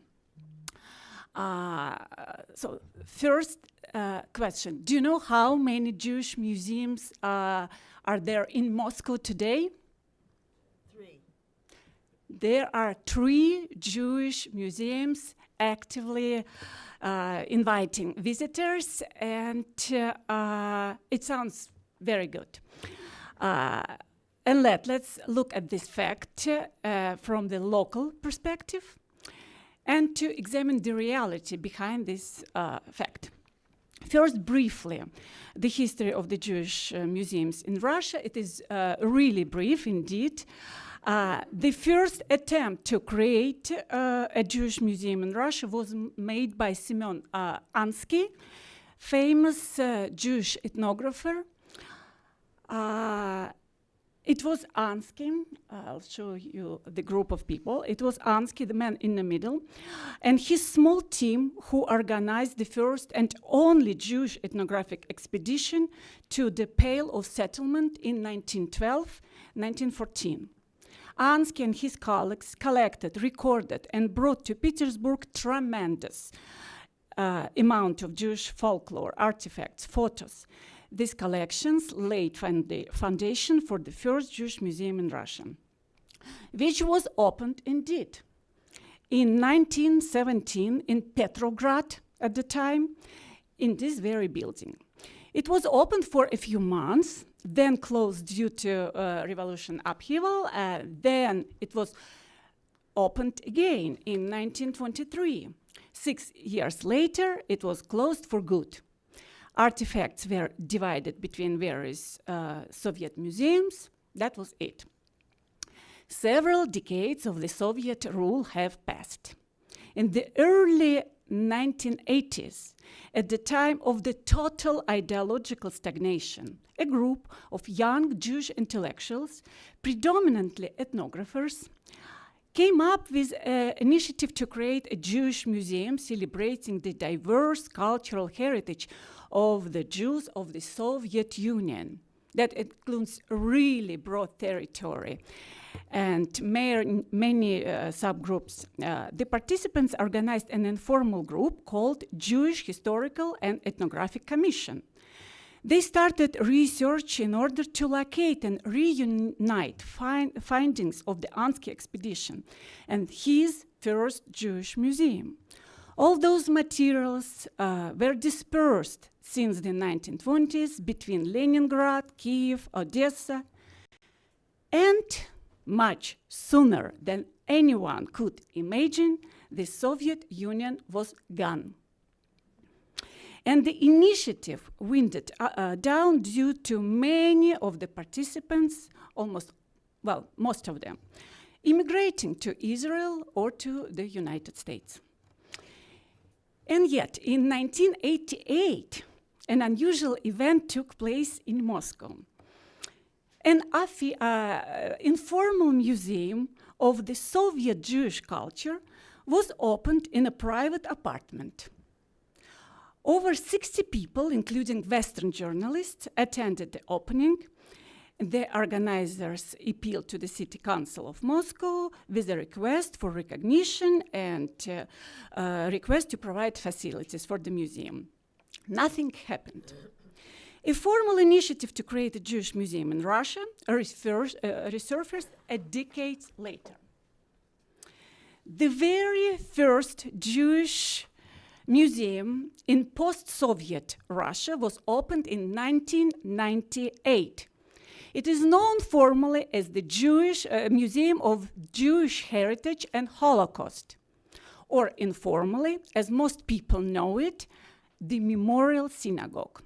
So first question, do you know how many Jewish museums are there in Moscow today? There are 3 Jewish museums actively inviting visitors, and it sounds very good. And let's look at this fact from the local perspective and to examine the reality behind this fact. First, briefly, the history of the Jewish museums in Russia. It is really brief indeed. The first attempt to create a Jewish museum in Russia was made by Semyon Ansky, famous Jewish ethnographer. It was Ansky, I'll show you the group of people. It was Ansky, the man in the middle, and his small team who organized the first and only Jewish ethnographic expedition to the Pale of Settlement in 1912-1914. Ansky and his colleagues collected, recorded, and brought to Petersburg tremendous amount of Jewish folklore, artifacts, photos. These collections laid the foundation for the first Jewish museum in Russia, which was opened indeed in 1917 in Petrograd at the time, in this very building. It was opened for a few months, then closed due to revolution upheaval. Then it was opened again in 1923. 6 years later, it was closed for good. Artifacts were divided between various Soviet museums. That was it. Several decades of the Soviet rule have passed. In the early 1980s, at the time of the total ideological stagnation, a group of young Jewish intellectuals, predominantly ethnographers, came up with an initiative to create a Jewish museum celebrating the diverse cultural heritage of the Jews of the Soviet Union. That includes a really broad territory and many subgroups. The participants organized an informal group called Jewish Historical and Ethnographic Commission. They started research in order to locate and reunite findings of the Ansky expedition and his first Jewish museum. All those materials were dispersed since the 1920s between Leningrad, Kiev, Odessa, and much sooner than anyone could imagine, the Soviet Union was gone. And the initiative winded down due to many of the participants, most of them, immigrating to Israel or to the United States. And yet, in 1988, an unusual event took place in Moscow. An informal museum of the Soviet Jewish culture was opened in a private apartment. Over 60 people, including Western journalists, attended the opening. The organizers appealed to the City Council of Moscow with a request for recognition and request to provide facilities for the museum. Nothing happened. A formal initiative to create a Jewish museum in Russia resurfaced a decade later. The very first Jewish museum in post-Soviet Russia was opened in 1998. It is known formally as the Museum of Jewish Heritage and Holocaust, or informally, as most people know it, the Memorial Synagogue.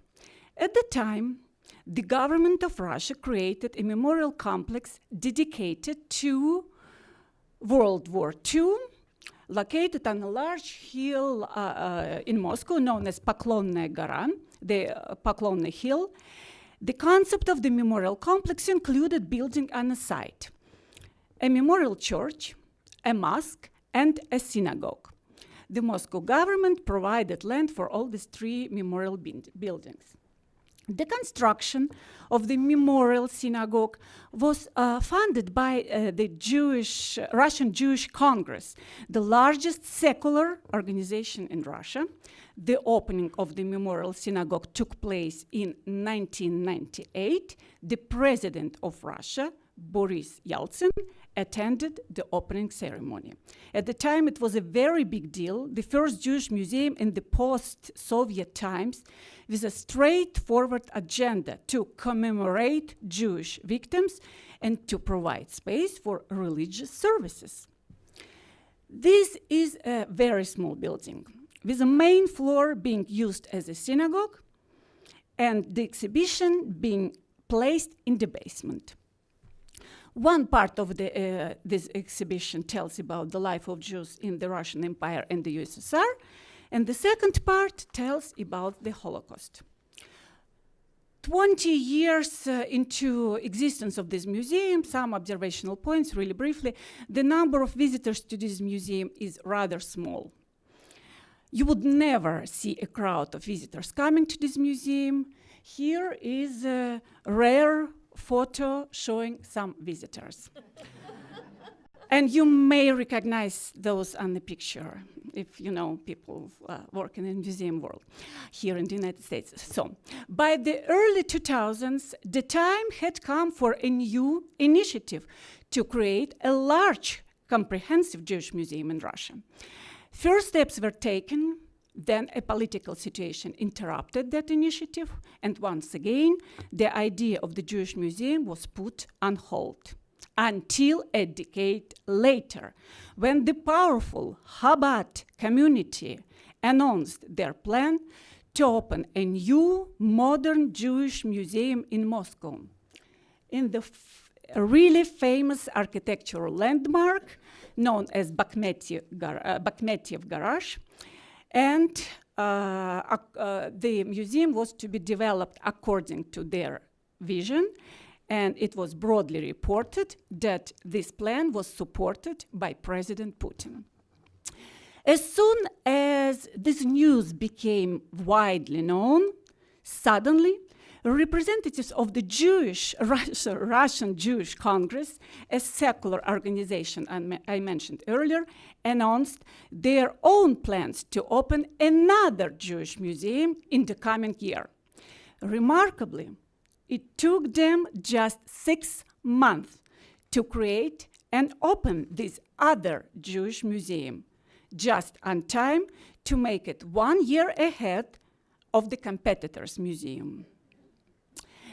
At the time, the government of Russia created a memorial complex dedicated to World War II, located on a large hill in Moscow known as Poklonnaya Gora, the Poklonny Hill. The concept of the memorial complex included building on a site a memorial church, a mosque, and a synagogue. The Moscow government provided land for all these three memorial buildings. The construction of the Memorial Synagogue was funded by the Russian Jewish Congress, the largest secular organization in Russia. The opening of the Memorial Synagogue took place in 1998. The president of Russia, Boris Yeltsin, attended the opening ceremony. At the time, it was a very big deal, the first Jewish museum in the post-Soviet times with a straightforward agenda to commemorate Jewish victims and to provide space for religious services. This is a very small building, with the main floor being used as a synagogue and the exhibition being placed in the basement. One part of this exhibition tells about the life of Jews in the Russian Empire and the USSR, and the second part tells about the Holocaust. 20 years into existence of this museum, some observational points really briefly. The number of visitors to this museum is rather small. You would never see a crowd of visitors coming to this museum. Here is a rare photo showing some visitors. And you may recognize those on the picture if you know people working in the museum world here in the United States. So, by the early 2000s, the time had come for a new initiative to create a large, comprehensive Jewish museum in Russia. First steps were taken, then a political situation interrupted that initiative, and once again, the idea of the Jewish museum was put on hold until a decade later, when the powerful Habad community announced their plan to open a new modern Jewish museum in Moscow, in the really famous architectural landmark known as Bakhmetiev Garage. And the museum was to be developed according to their vision, and it was broadly reported that this plan was supported by President Putin. As soon as this news became widely known, suddenly representatives of the Russian Jewish Congress, a secular organization I mentioned earlier, announced their own plans to open another Jewish museum in the coming year. Remarkably, it took them just 6 months to create and open this other Jewish museum, just on time to make it 1 year ahead of the competitor's museum.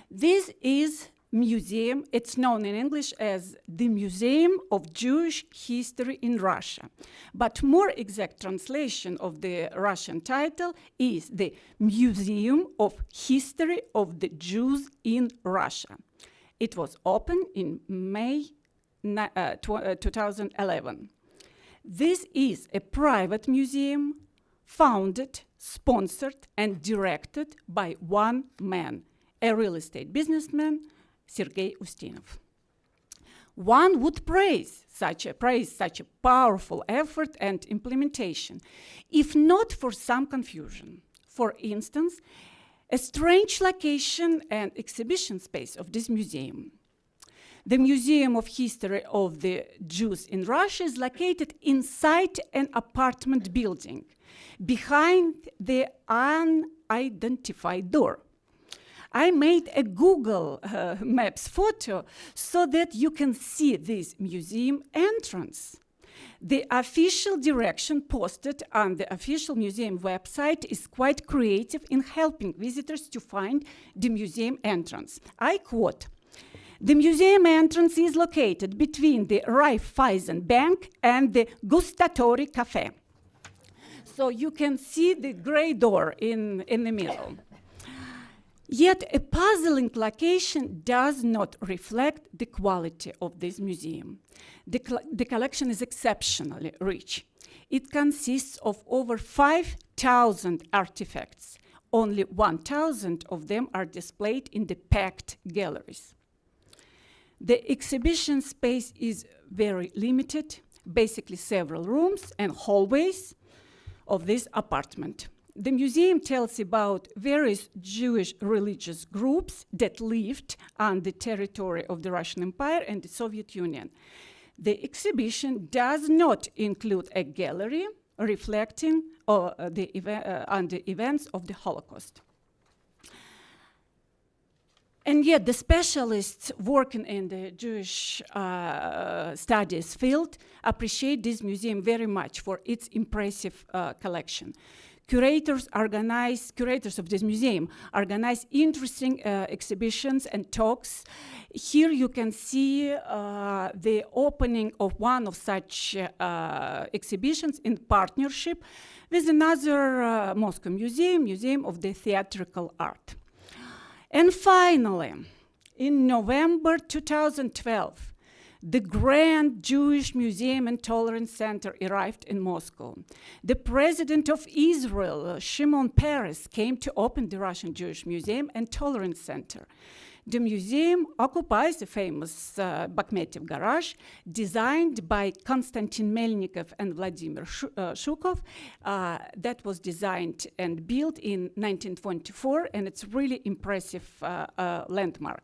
This is museum, it's known in English as the Museum of Jewish History in Russia. But more exact translation of the Russian title is the Museum of History of the Jews in Russia. It was opened in May 2011. This is a private museum founded, sponsored, and directed by one man, a real estate businessman, Sergei Ustinov. One would praise such a powerful effort and implementation, if not for some confusion. For instance, a strange location and exhibition space of this museum. The Museum of History of the Jews in Russia is located inside an apartment building, behind the unidentified door. I made a Google Maps photo so that you can see this museum entrance. The official direction posted on the official museum website is quite creative in helping visitors to find the museum entrance. I quote, "The museum entrance is located between the Raiffeisen Bank and the Gustatory Cafe." So you can see the gray door in the middle. Yet a puzzling location does not reflect the quality of this museum. The collection is exceptionally rich. It consists of over 5,000 artifacts. Only 1,000 of them are displayed in the packed galleries. The exhibition space is very limited, basically several rooms and hallways of this apartment. The museum tells about various Jewish religious groups that lived on the territory of the Russian Empire and the Soviet Union. The exhibition does not include a gallery reflecting on the events of the Holocaust. And yet the specialists working in the Jewish studies field appreciate this museum very much for its impressive collection. Curators of this museum organize interesting exhibitions and talks. Here you can see the opening of one of such exhibitions in partnership with another Moscow Museum of the Theatrical Art. And finally, in November 2012, the Grand Jewish Museum and Tolerance Center arrived in Moscow. The president of Israel, Shimon Peres, came to open the Russian Jewish Museum and Tolerance Center. The museum occupies a famous Bakhmetyev garage designed by Konstantin Melnikov and Vladimir Shukov. That was designed and built in 1924, and it's really impressive landmark.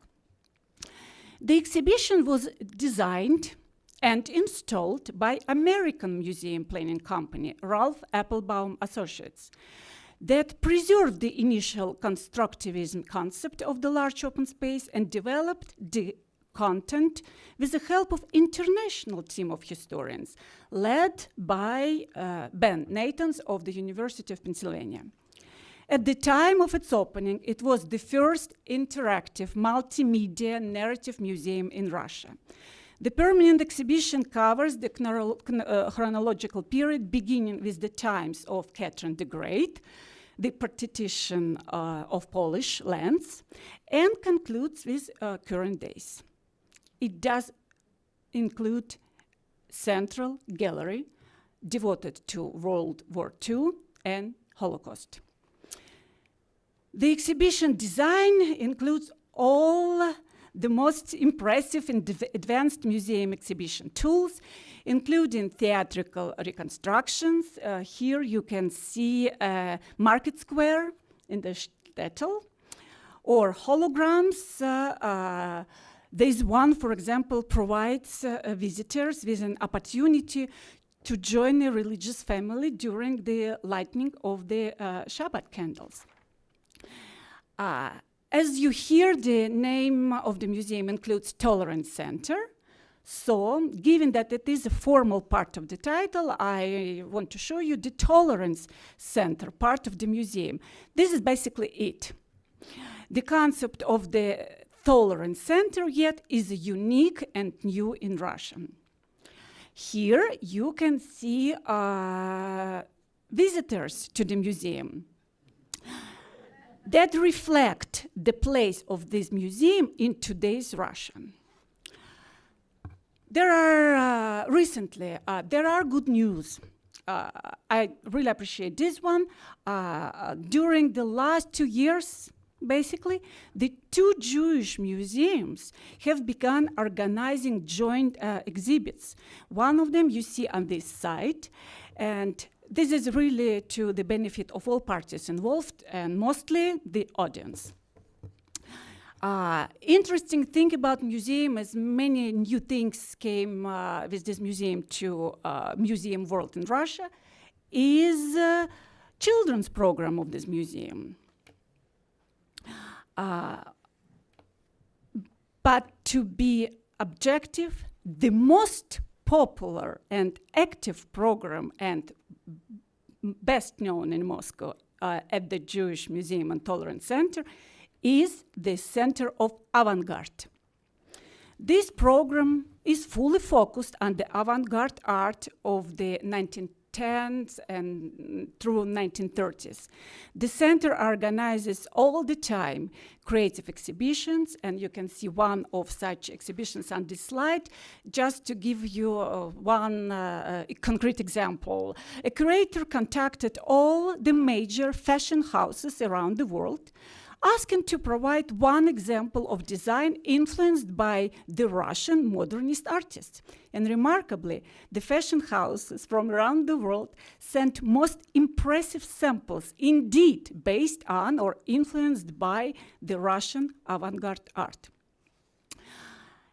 The exhibition was designed and installed by American museum planning company, Ralph Applebaum Associates, that preserved the initial constructivism concept of the large open space and developed the content with the help of international team of historians, led by Ben Nathans of the University of Pennsylvania. At the time of its opening, it was the first interactive multimedia narrative museum in Russia. The permanent exhibition covers the chronological period beginning with the times of Catherine the Great, the partition of Polish lands, and concludes with current days. It does include central gallery devoted to World War II and Holocaust. The exhibition design includes all the most impressive and advanced museum exhibition tools, including theatrical reconstructions. Here you can see Market Square in the shtetl, or holograms. This one, for example, provides visitors with an opportunity to join a religious family during the lighting of the Shabbat candles. As you hear, the name of the museum includes Tolerance Center. So, given that it is a formal part of the title, I want to show you the Tolerance Center part of the museum. This is basically it. The concept of the Tolerance Center yet is unique and new in Russian. Here you can see visitors to the museum that reflect the place of this museum in today's Russian. There are good news. I really appreciate this one. During the last 2 years, basically, the 2 Jewish museums have begun organizing joint exhibits. One of them you see on this site, and this is really to the benefit of all parties involved and mostly the audience. Interesting thing about museum is many new things came with this museum to museum world in Russia is children's program of this museum. But to be objective, the most popular and active program and best known in Moscow at the Jewish Museum and Tolerance Center is the Center of Avant-Garde. This program is fully focused on the avant-garde art of the 1910s and through 1930s. The center organizes all the time creative exhibitions, and you can see one of such exhibitions on this slide. Just to give you one concrete example, a curator contacted all the major fashion houses around the world, asking to provide one example of design influenced by the Russian modernist artists. And remarkably, the fashion houses from around the world sent most impressive samples, indeed based on or influenced by the Russian avant-garde art.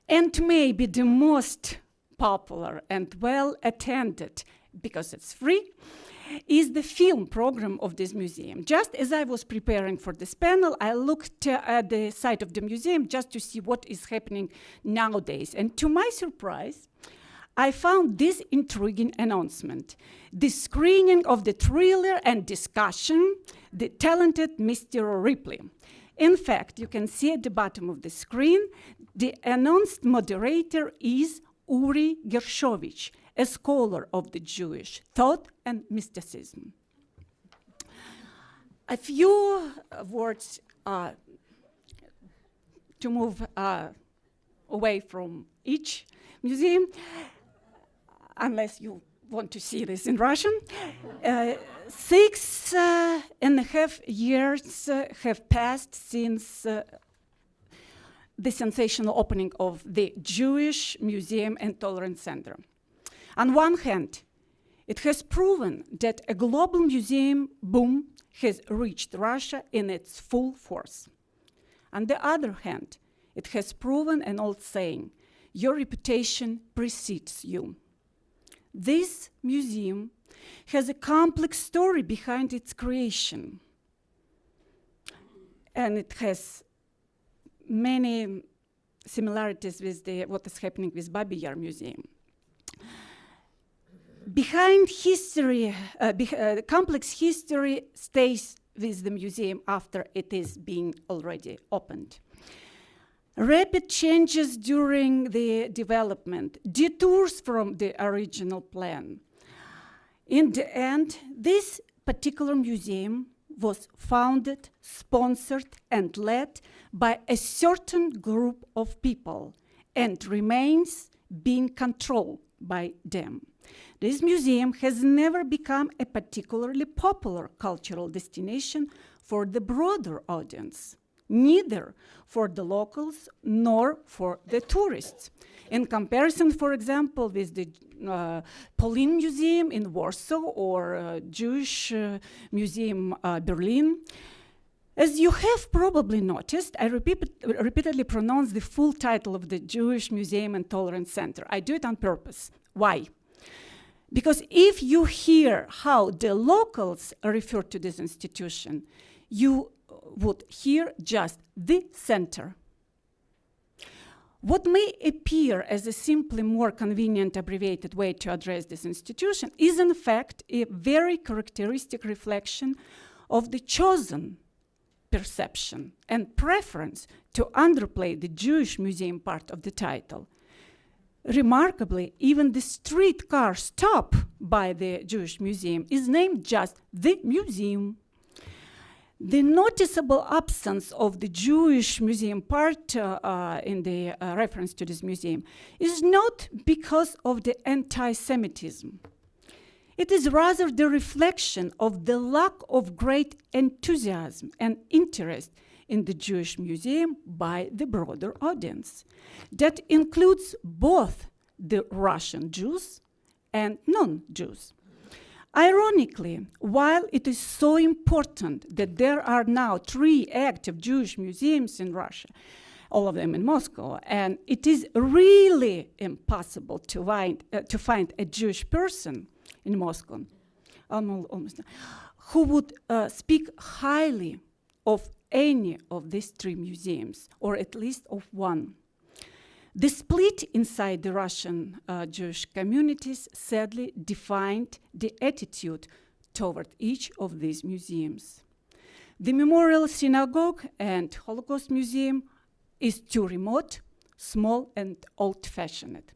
And maybe the most popular and well-attended, because it's free, is the film program of this museum. Just as I was preparing for this panel, I looked at the site of the museum just to see what is happening nowadays. And to my surprise, I found this intriguing announcement: the screening of the thriller and discussion, The Talented Mr. Ripley. In fact, you can see at the bottom of the screen, the announced moderator is Uri Gershovich, a scholar of the Jewish thought and mysticism. A few words to move away from each museum, unless you want to see this in Russian. 6.5 years have passed since the sensational opening of the Jewish Museum and Tolerance Center. On one hand, it has proven that a global museum boom has reached Russia in its full force. On the other hand, it has proven an old saying: your reputation precedes you. This museum has a complex story behind its creation, and it has many similarities with what is happening with Babi Yar Museum. Behind history, complex history stays with the museum after it is being already opened. Rapid changes during the development, detours from the original plan. In the end, this particular museum was founded, sponsored, and led by a certain group of people and remains being controlled by them. This museum has never become a particularly popular cultural destination for the broader audience. neither for the locals nor for the tourists. In comparison, for example, with the POLIN Museum in Warsaw or Jewish Museum Berlin, as you have probably noticed, I repeatedly pronounce the full title of the Jewish Museum and Tolerance Center. I do it on purpose. Why? Because if you hear how the locals refer to this institution, you would hear just the center. What may appear as a simply more convenient abbreviated way to address this institution is in fact a very characteristic reflection of the chosen perception and preference to underplay the Jewish museum part of the title. Remarkably, even the streetcar stop by the Jewish Museum is named just the museum. The noticeable absence of the Jewish museum part in the reference to this museum is not because of the anti-Semitism. It is rather the reflection of the lack of great enthusiasm and interest in the Jewish museum by the broader audience. That includes both the Russian Jews and non-Jews. Ironically, while it is so important that there are now 3 active Jewish museums in Russia, all of them in Moscow, and it is really impossible to find a Jewish person in Moscow who would speak highly of any of these 3 museums, or at least of one. The split inside the Russian Jewish communities sadly defined the attitude toward each of these museums. The Memorial Synagogue and Holocaust Museum is too remote, small, and old-fashioned.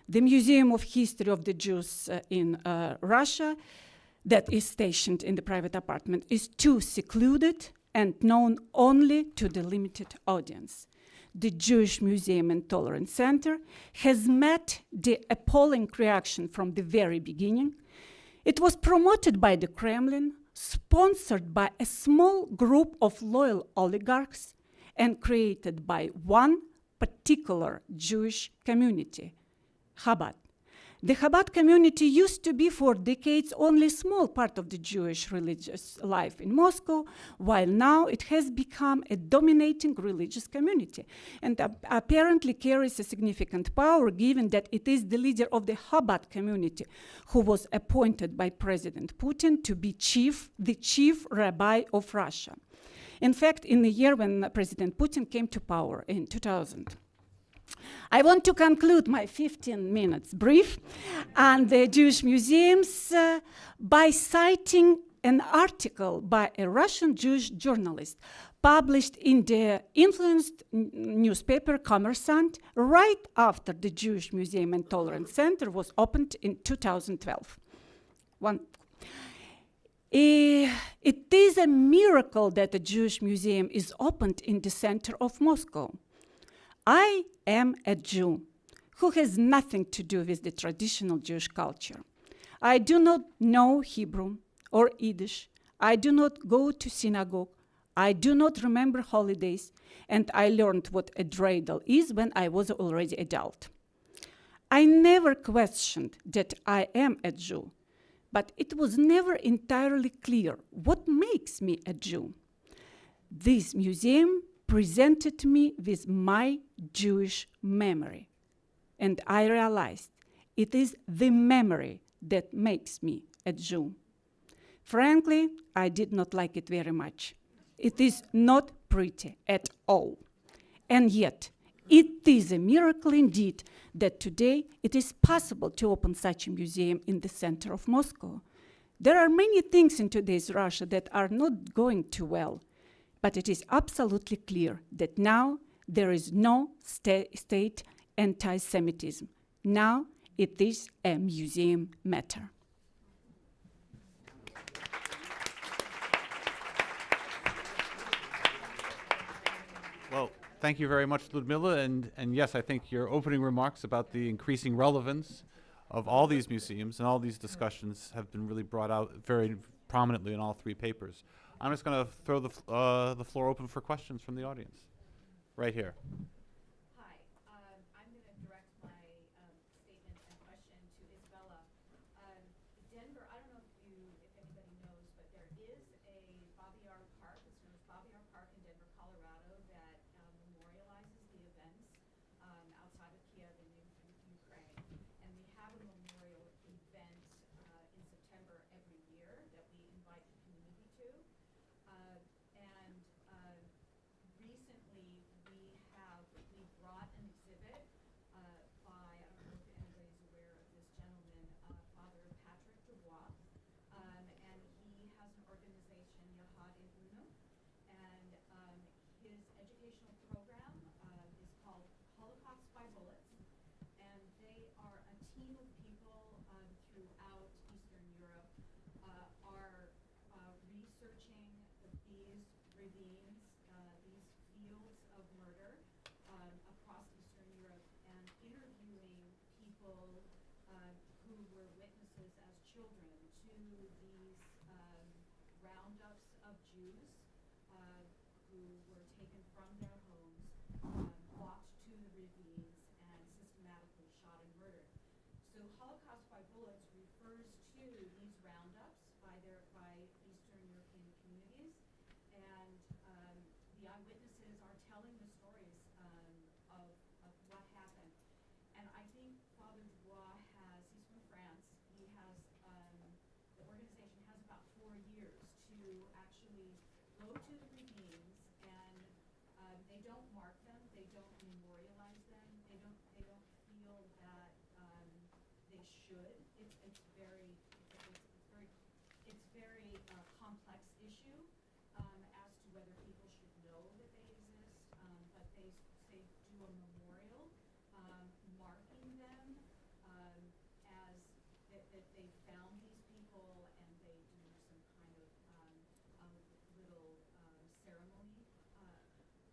The Museum of History of the Jews in Russia, that is stationed in the private apartment, is too secluded and known only to the limited audience. The Jewish Museum and Tolerance Center has met the appalling reaction from the very beginning. It was promoted by the Kremlin, sponsored by a small group of loyal oligarchs, and created by one particular Jewish community, Habad. The Habad community used to be for decades only a small part of the Jewish religious life in Moscow, while now it has become a dominating religious community and apparently carries a significant power, given that it is the leader of the Habad community who was appointed by President Putin to be the chief rabbi of Russia. In fact, in the year when President Putin came to power in 2000. I want to conclude my 15 minutes brief on the Jewish museums by citing an article by a Russian Jewish journalist published in the influenced newspaper Kommersant right after the Jewish Museum and Tolerance Center was opened in 2012. It is a miracle that a Jewish museum is opened in the center of Moscow. I am a Jew who has nothing to do with the traditional Jewish culture. I do not know Hebrew or Yiddish. I do not go to synagogue. I do not remember holidays, and I learned what a dreidel is when I was already adult. I never questioned that I am a Jew, but it was never entirely clear what makes me a Jew. This museum presented me with my Jewish memory, and I realized it is the memory that makes me a Jew. Frankly, I did not like it very much. It is not pretty at all. And yet, it is a miracle indeed that today it is possible to open such a museum in the center of Moscow. There are many things in today's Russia that are not going too well, but it is absolutely clear that now there is no state anti-Semitism. Now it is a museum matter. Well, thank you very much, Ludmila, and yes, I think your opening remarks about the increasing relevance of all these museums and all these discussions have been really brought out very prominently in all 3 papers. I'm just going to throw the floor open for questions from the audience. Right here. Hi, I'm going to direct my statement and question to Isabella. Denver, I don't know if anybody knows, but there is a Bobby R. Park, it's known as Bobby R. Park in Denver, Colorado, that memorializes the events outside of Kiev in Ukraine. And we have a memorial event in September every year that we invite the community to. Recently, we brought an exhibit by, I don't know if anybody's aware of this gentleman, Father Patrick Dubois, and he has an organization, Habad Community, and his educational program is called Holocaust by Bullets, and they are a team of people throughout Eastern Europe are researching these ravines, these fields of murder across Eastern Europe, and interviewing people who were witnesses as children to these roundups of Jews who were taken from their homes, walked to the ravines, and systematically shot and murdered. So Holocaust by Bullets refers to these roundups by Eastern European communities, and the eyewitnesses are telling the stories of what happened. And I think Father Dubois he's from France, he has, the organization has about 4 years to actually go to the ravines, and they don't mark them, they don't memorialize them, they don't feel that they should. It's very complex issue as to whether people should know that they exist, but they do a memorial marking them as that they found these people, and they do some kind of little ceremony.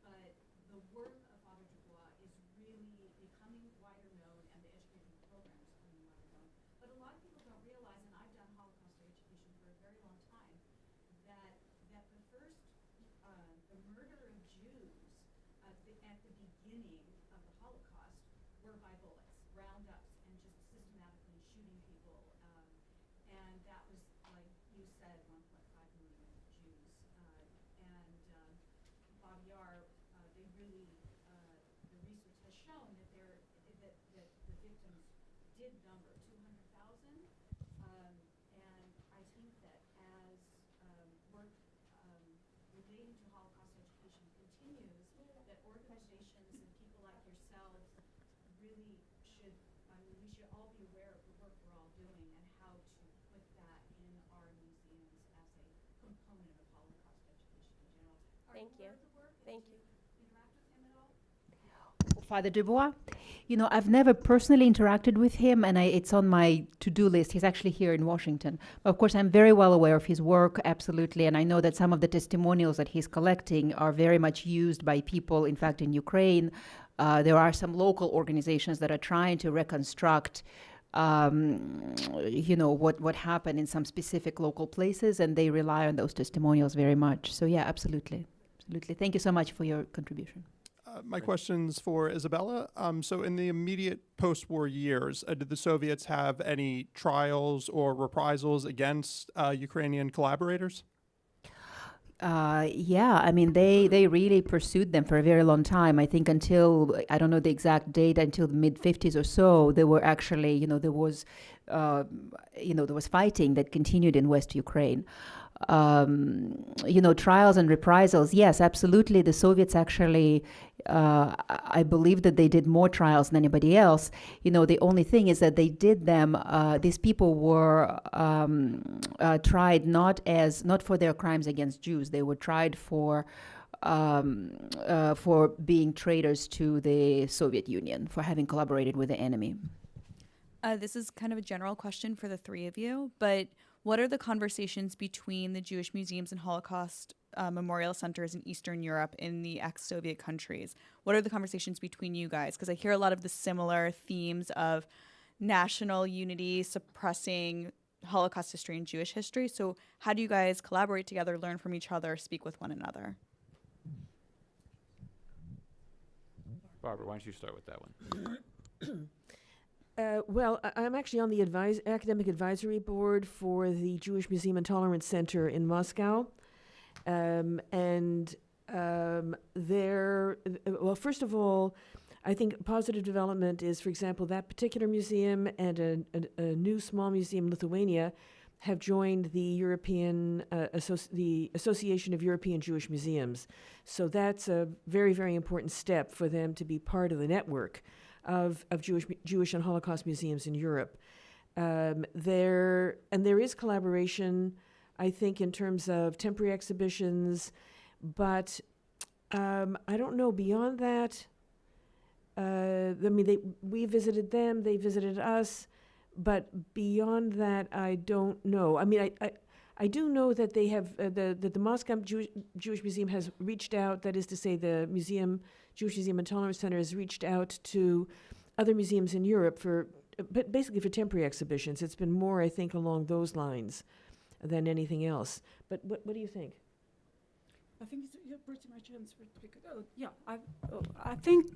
But the work of Father Dubois is really becoming wider known, and the educational program is becoming wider known. But a lot of people don't realize, and I've done Holocaust education for a very long time, that the first, the murder of Jews at the beginning of the Holocaust were by bullets, roundups, and just systematically shooting people. And that was, like you said, 1.5 million Jews. And Bobby R., they really, the research has shown that that the victims did number 200,000. And I think that as work relating to Holocaust education continues, that organizations and people like yourselves really should, we should all be aware of the work we're all doing and how to put that in our museums as a component of Holocaust education in general. Thank you. Thank you. Interact with him at all? Father Dubois, I've never personally interacted with him, and it's on my to-do list. He's actually here in Washington. Of course, I'm very well aware of his work, absolutely, and I know that some of the testimonials that he's collecting are very much used by people, in fact, in Ukraine. There are some local organizations that are trying to reconstruct what happened in some specific local places, and they rely on those testimonials very much. So yeah, absolutely. Thank you so much for your contribution. My question's for Isabella. So in the immediate post-war years, did the Soviets have any trials or reprisals against Ukrainian collaborators? Yeah, I mean, they really pursued them for a very long time. I think until, I don't know the exact date, until the mid-50s or so, there were actually, there was fighting that continued in West Ukraine. Trials and reprisals, yes, absolutely. The Soviets actually, I believe that they did more trials than anybody else. The only thing is that they did them, these people were tried not for their crimes against Jews. They were tried for being traitors to the Soviet Union, for having collaborated with the enemy. This is kind of a general question for the three of you, but what are the conversations between the Jewish museums and Holocaust memorial centers in Eastern Europe in the ex-Soviet countries? What are the conversations between you guys? Because I hear a lot of the similar themes of national unity, suppressing Holocaust history and Jewish history. So how do you guys collaborate together, learn from each other, speak with one another? Barbara, why don't you start with that one? Well, I'm actually on the academic advisory board for the Jewish Museum and Tolerance Center in Moscow. Well, first of all, I think positive development is, for example, that particular museum and a new small museum in Lithuania have joined the the Association of European Jewish Museums. So that's a very, very important step for them to be part of the network of Jewish and Holocaust museums in Europe. There is collaboration, I think, in terms of temporary exhibitions, but I don't know beyond that. We visited them, they visited us, but beyond that, I don't know. I mean, I do know that they have the Moscow Jewish Museum has reached out. That is to say, the Jewish Museum and Tolerance Center has reached out to other museums in Europe but basically for temporary exhibitions. It's been more, I think, along those lines than anything else. But what do you think? I think you pretty much answered. I think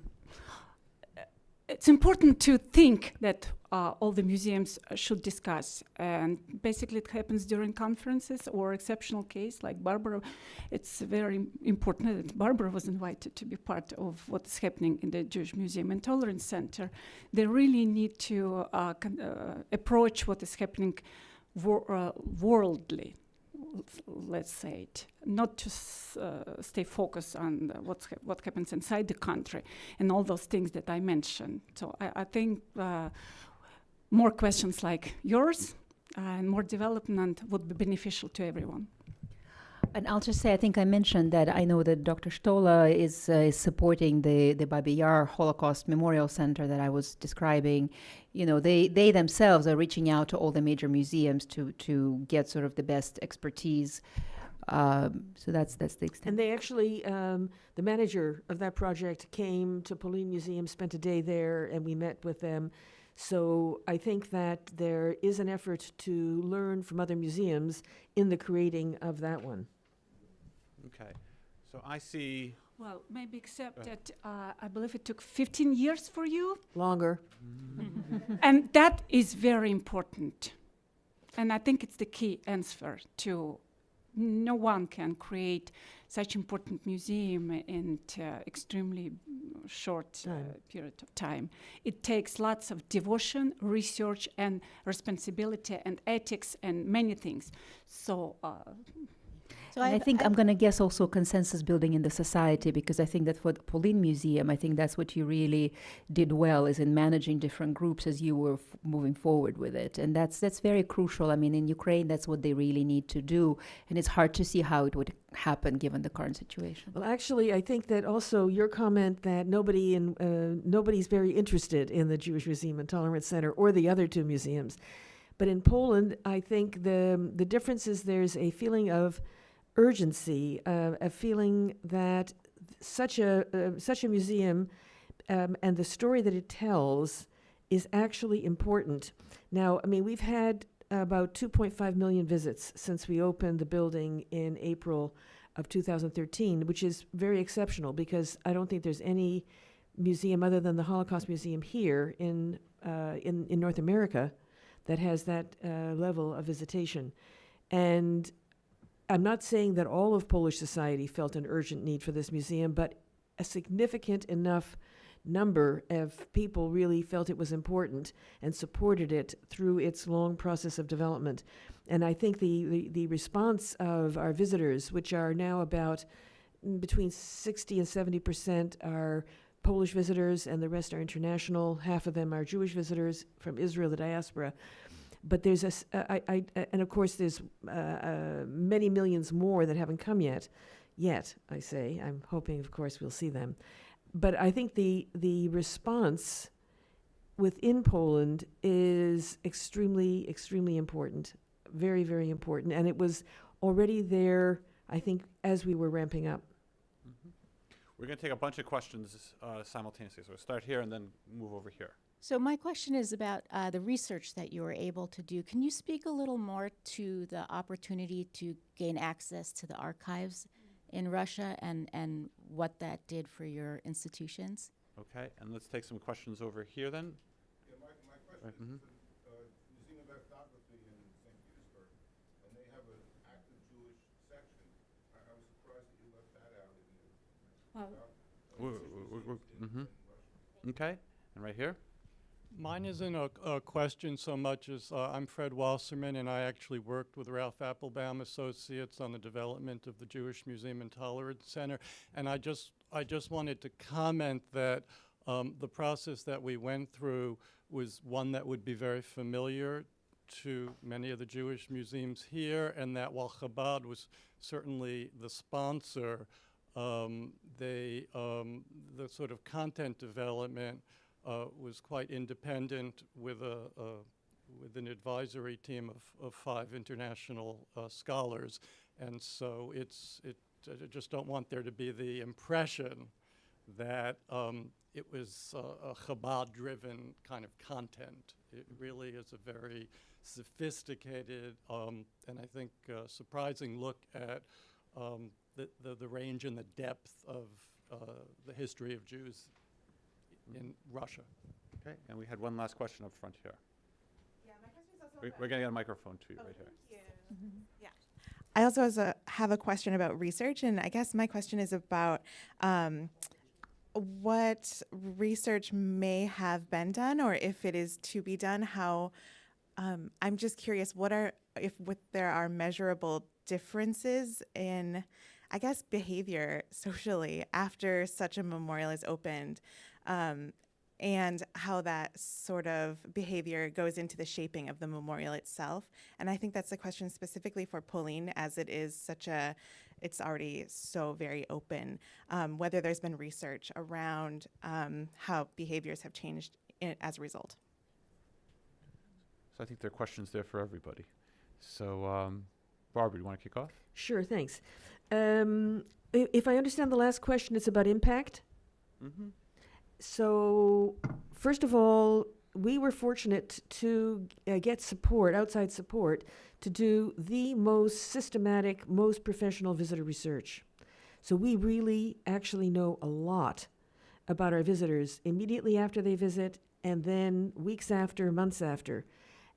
it's important to think that all the museums should discuss, and basically it happens during conferences or exceptional case like Barbara. It's very important that Barbara was invited to be part of what is happening in the Jewish Museum and Tolerance Center. They really need to approach what is happening worldly. Let's say it, not to stay focused on what happens inside the country and all those things that I mentioned. So I think more questions like yours and more development would be beneficial to everyone. And I'll just say, I think I mentioned that I know that Dr. Stola is supporting the Babi Yar Holocaust Memorial Center that I was describing. You know, they themselves are reaching out to all the major museums to get sort of the best expertise. So that's the extent. And they actually, the manager of that project came to POLIN Museum, spent a day there, and we met with them. So I think that there is an effort to learn from other museums in the creating of that one. Okay. So I see. Well, maybe except that I believe it took 15 years for you. Longer. And that is very important. And I think it's the key answer to no one can create such important museum in extremely short period of time. It takes lots of devotion, research, and responsibility, and ethics, and many things. So. And I think I'm going to guess also consensus building in the society, because I think that for the POLIN Museum, I think that's what you really did well, is in managing different groups as you were moving forward with it. And that's very crucial. I mean, in Ukraine, that's what they really need to do. And it's hard to see how it would happen given the current situation. Well, actually, I think that also your comment that nobody's very interested in the Jewish Museum and Tolerance Center or the other two museums. But in Poland, I think the difference is there's a feeling of urgency, a feeling that such a museum and the story that it tells is actually important. Now, I mean, we've had about 2.5 million visits since we opened the building in April of 2013, which is very exceptional because I don't think there's any museum other than the Holocaust Museum here in North America that has that level of visitation. And I'm not saying that all of Polish society felt an urgent need for this museum, but a significant enough number of people really felt it was important and supported it through its long process of development. And I think the response of our visitors, which are now about between 60 and 70% are Polish visitors, and the rest are international. Half of them are Jewish visitors from Israel, the diaspora. But there's and of course there's many millions more that haven't come yet, I say. I'm hoping, of course, we'll see them. But I think the response within Poland is extremely, extremely important, very, very important. And it was already there, I think, as we were ramping up. Mm-hmm. We're going to take a bunch of questions simultaneously. So we'll start here and then move over here. So my question is about the research that you were able to do. Can you speak a little more to the opportunity to gain access to the archives in Russia and what that did for your institutions? Okay, and let's take some questions over here then. Yeah, my question Right, is the Museum of Ethnography in St. Petersburg, and they have an active Jewish section. I was surprised that you left that out in the Okay, and right here. Mine isn't a question so much as I'm Fred Wasserman, and I actually worked with Ralph Applebaum Associates on the development of the Jewish Museum and Tolerance Center. And I just wanted to comment that the process that we went through was one that would be very familiar to many of the Jewish museums here, and that while Chabad was certainly the sponsor, the sort of content development was quite independent with an advisory team of 5 international scholars, and so I just don't want there to be the impression that it was a Chabad-driven kind of content. It really is a very sophisticated and I think surprising look at the range and the depth of the history of Jews in Russia. Okay, and we had one last question up front here. Yeah, my question is also We're going to get a microphone to you right here. Thank you. Yeah. I also have a question about research, and I guess my question is about what research may have been done, or if it is to be done. How I'm just curious, if there are measurable differences in, I guess, behavior socially after such a memorial is opened, and how that sort of behavior goes into the shaping of the memorial itself. And I think that's a question specifically for POLIN, as it is it's already so very open, whether there's been research around how behaviors have changed as a result. So I think there are questions there for everybody. So Barbara, do you want to kick off? Sure, thanks. If I understand the last question, it's about impact. Mm-hmm. So, first of all, we were fortunate to get support, outside support, to do the most systematic, most professional visitor research. So we really actually know a lot about our visitors immediately after they visit, and then weeks after, months after.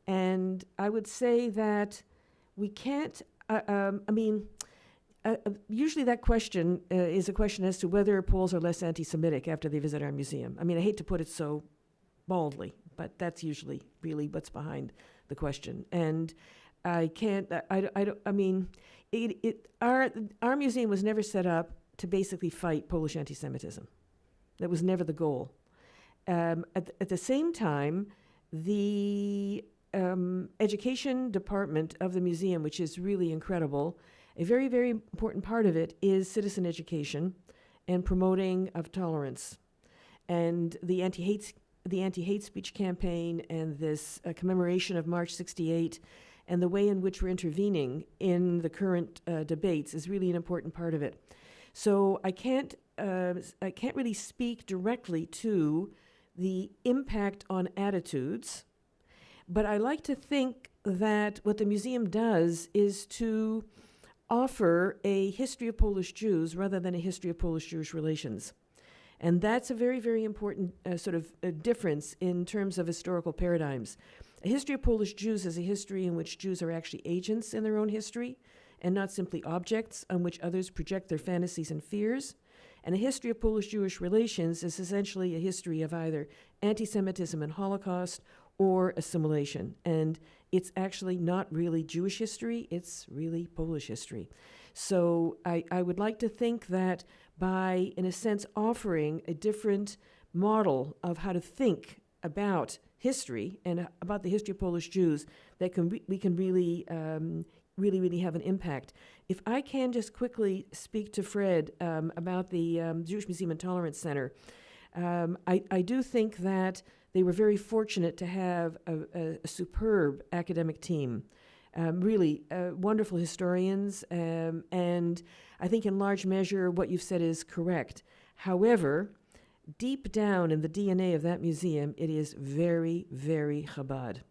And I would say that we can't, usually that question is a question as to whether Poles are less anti-Semitic after they visit our museum. I mean, I hate to put it so boldly, but that's usually really what's behind the question. And I can't, our museum was never set up to basically fight Polish anti-Semitism. That was never the goal. At the same time, the education department of the museum, which is really incredible, a very, very important part of it is citizen education and promoting of tolerance. And the anti-hate speech campaign and this commemoration of March 68 and the way in which we're intervening in the current debates is really an important part of it. So I can't really speak directly to the impact on attitudes, but I like to think that what the museum does is to offer a history of Polish Jews rather than a history of Polish-Jewish relations. And that's a very, very important difference in terms of historical paradigms. A history of Polish Jews is a history in which Jews are actually agents in their own history and not simply objects on which others project their fantasies and fears. And a history of Polish-Jewish relations is essentially a history of either anti-Semitism and Holocaust or assimilation. And it's actually not really Jewish history, it's really Polish history. So I would like to think that by, in a sense, offering a different model of how to think about history and about the history of Polish Jews, that we can really, really have an impact. If I can just quickly speak to Fred about the Jewish Museum and Tolerance Center, I do think that they were very fortunate to have a superb academic team, really wonderful historians, and I think in large measure what you've said is correct. However, deep down in the DNA of that museum, it is very, very Chabad.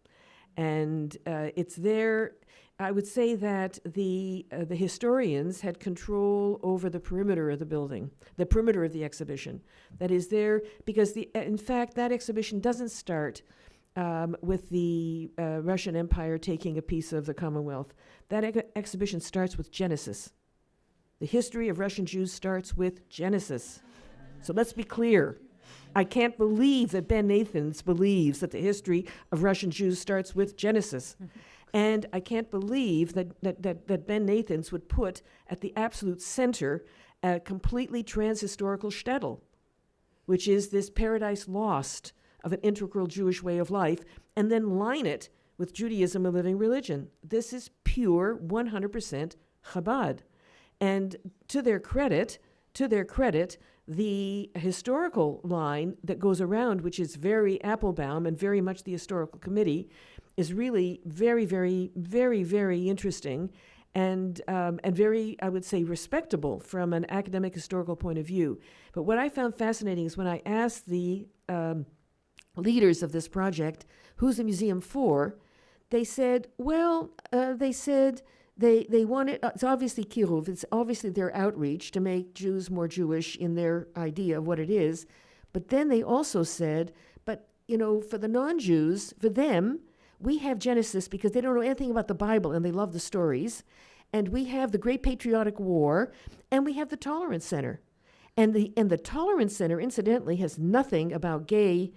And it's there. I would say that the historians had control over the perimeter of the building, the perimeter of the exhibition. That is there because, in fact, that exhibition doesn't start with the Russian Empire taking a piece of the Commonwealth. That exhibition starts with Genesis. The history of Russian Jews starts with Genesis. So let's be clear. I can't believe that Ben Nathans believes that the history of Russian Jews starts with Genesis. And I can't believe that Ben Nathans would put at the absolute center a completely trans-historical shtetl, which is this paradise lost of an integral Jewish way of life, and then line it with Judaism, a living religion. This is pure 100% Chabad. And to their credit, the historical line that goes around, which is very Applebaum and very much the historical committee, is really very, very, very, very interesting and very, I would say, respectable from an academic historical point of view. But what I found fascinating is when I asked the leaders of this project, who's the museum for, they said, they wanted, it's obviously Kirov, it's obviously their outreach to make Jews more Jewish in their idea of what it is. But then they also said, but, for the non-Jews, for them, we have Genesis because they don't know anything about the Bible and they love the stories. And we have the Great Patriotic War, and we have the Tolerance Center. And the Tolerance Center, incidentally, has nothing about gay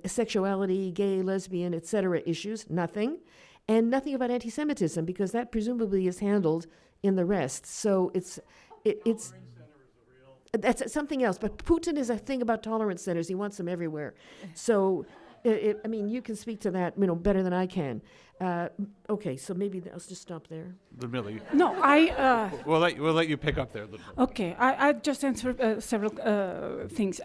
sexuality, gay, lesbian, etc. issues, nothing. And nothing about anti-Semitism, because that presumably is handled in the rest. So it's that's something else. But Putin is a thing about tolerance centers. He wants them everywhere. So, you can speak to that, better than I can. Okay, so maybe I'll just stop there. LUDMILA. No, We'll let you pick up there, LUDMILA. Okay, I just answered several things.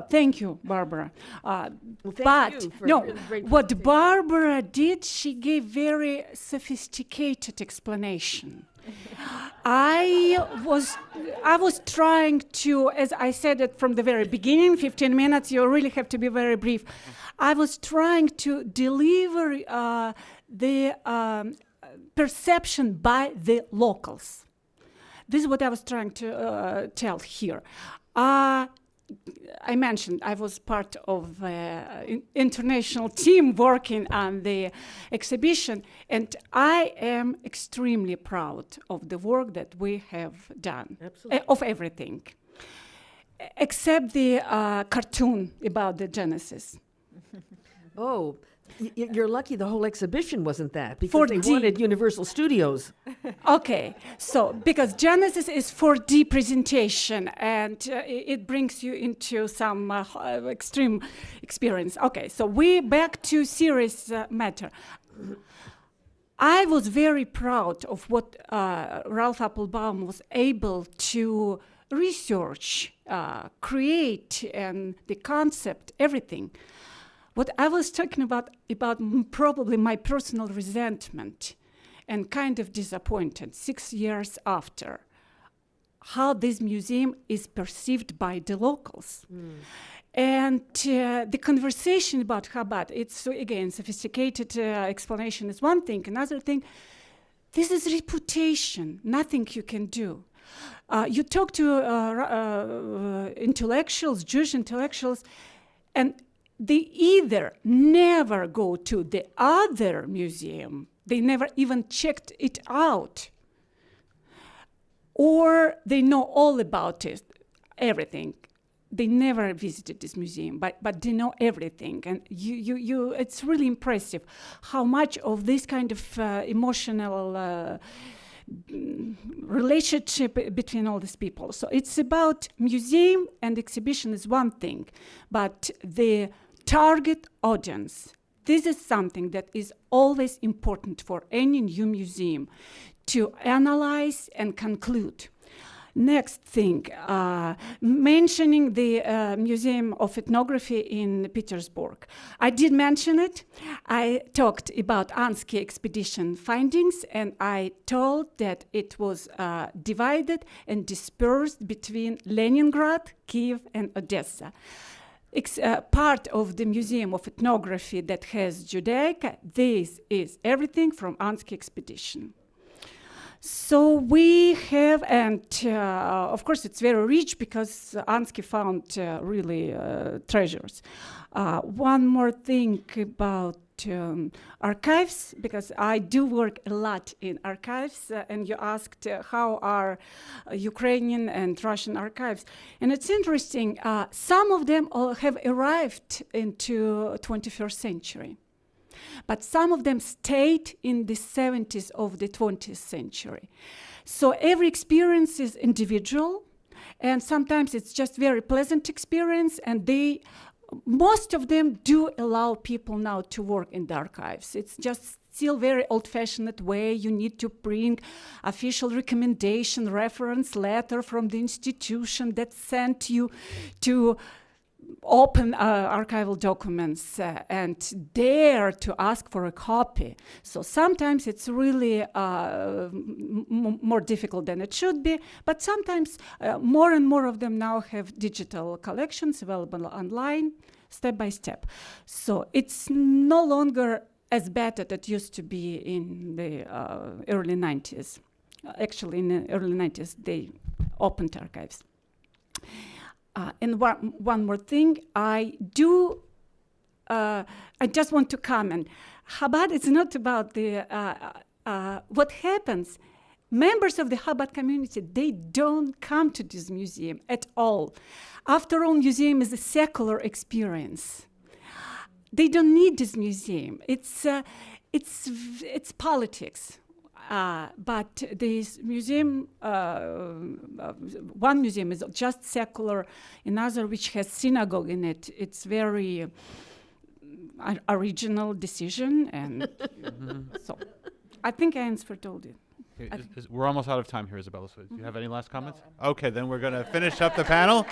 Thank you, Barbara. Thank you for a great What presentation. Barbara did, she gave very sophisticated explanation. I was trying to, as I said it from the very beginning, 15 minutes, you really have to be very brief. I was trying to deliver the perception by the locals. This is what I was trying to tell here. I mentioned I was part of an international team working on the exhibition, and I am extremely proud of the work that we have done, of everything, except the cartoon about the Genesis. Oh, you're lucky the whole exhibition wasn't that, because they 4D. wanted Universal Studios. Okay, so because Genesis is 4D presentation, and it brings you into some extreme experience. Okay, so we back to serious matter. I was very proud of what Ralph Applebaum was able to research, create, and the concept, everything. What I was talking about probably my personal resentment and kind of disappointed 6 years after, how this museum is perceived by the locals. And the conversation about Chabad, it's, again, sophisticated explanation is one thing. Another thing, this is reputation, nothing you can do. You talk to intellectuals, Jewish intellectuals, and they either never go to the other museum, they never even checked it out, or they know all about it, everything. They never visited this museum, but they know everything. And it's really impressive how much of this kind of emotional relationship between all these people. So it's about museum and exhibition is one thing, but the target audience, this is something that is always important for any new museum to analyze and conclude. Next thing, mentioning the Museum of Ethnography in Petersburg. I did mention it. I talked about Ansky expedition findings, and I told that it was divided and dispersed between Leningrad, Kiev, and Odessa. Part of the Museum of Ethnography that has Judaica, this is everything from Ansky expedition. So we have, and of course it's very rich because Ansky found really treasures. One more thing about archives, because I do work a lot in archives, and you asked how are Ukrainian and Russian archives. And it's interesting, some of them all have arrived into 21st century. But some of them stayed in the 70s of the 20th century. So every experience is individual, and sometimes it's just very pleasant experience, and most of them do allow people now to work in the archives. It's just still very old-fashioned way. You need to bring official recommendation, reference letter from the institution that sent you to open archival documents and dare to ask for a copy. So sometimes it's really more difficult than it should be, but sometimes more and more of them now have digital collections available online, step by step. So it's no longer as bad as it used to be in the early 90s. Actually, in the early 90s, they opened archives. And one more thing, I just want to comment. Chabad is not about the what happens. Members of the Habad community, they don't come to this museum at all. After all, museum is a secular experience. They don't need this museum. It's politics. But this museum, one museum is just secular, another which has synagogue in it. It's very original decision, and so I think I answered all it. Okay, we're almost out of time here, Isabella. So do you have any last comments? Okay, then we're going to finish up the panel.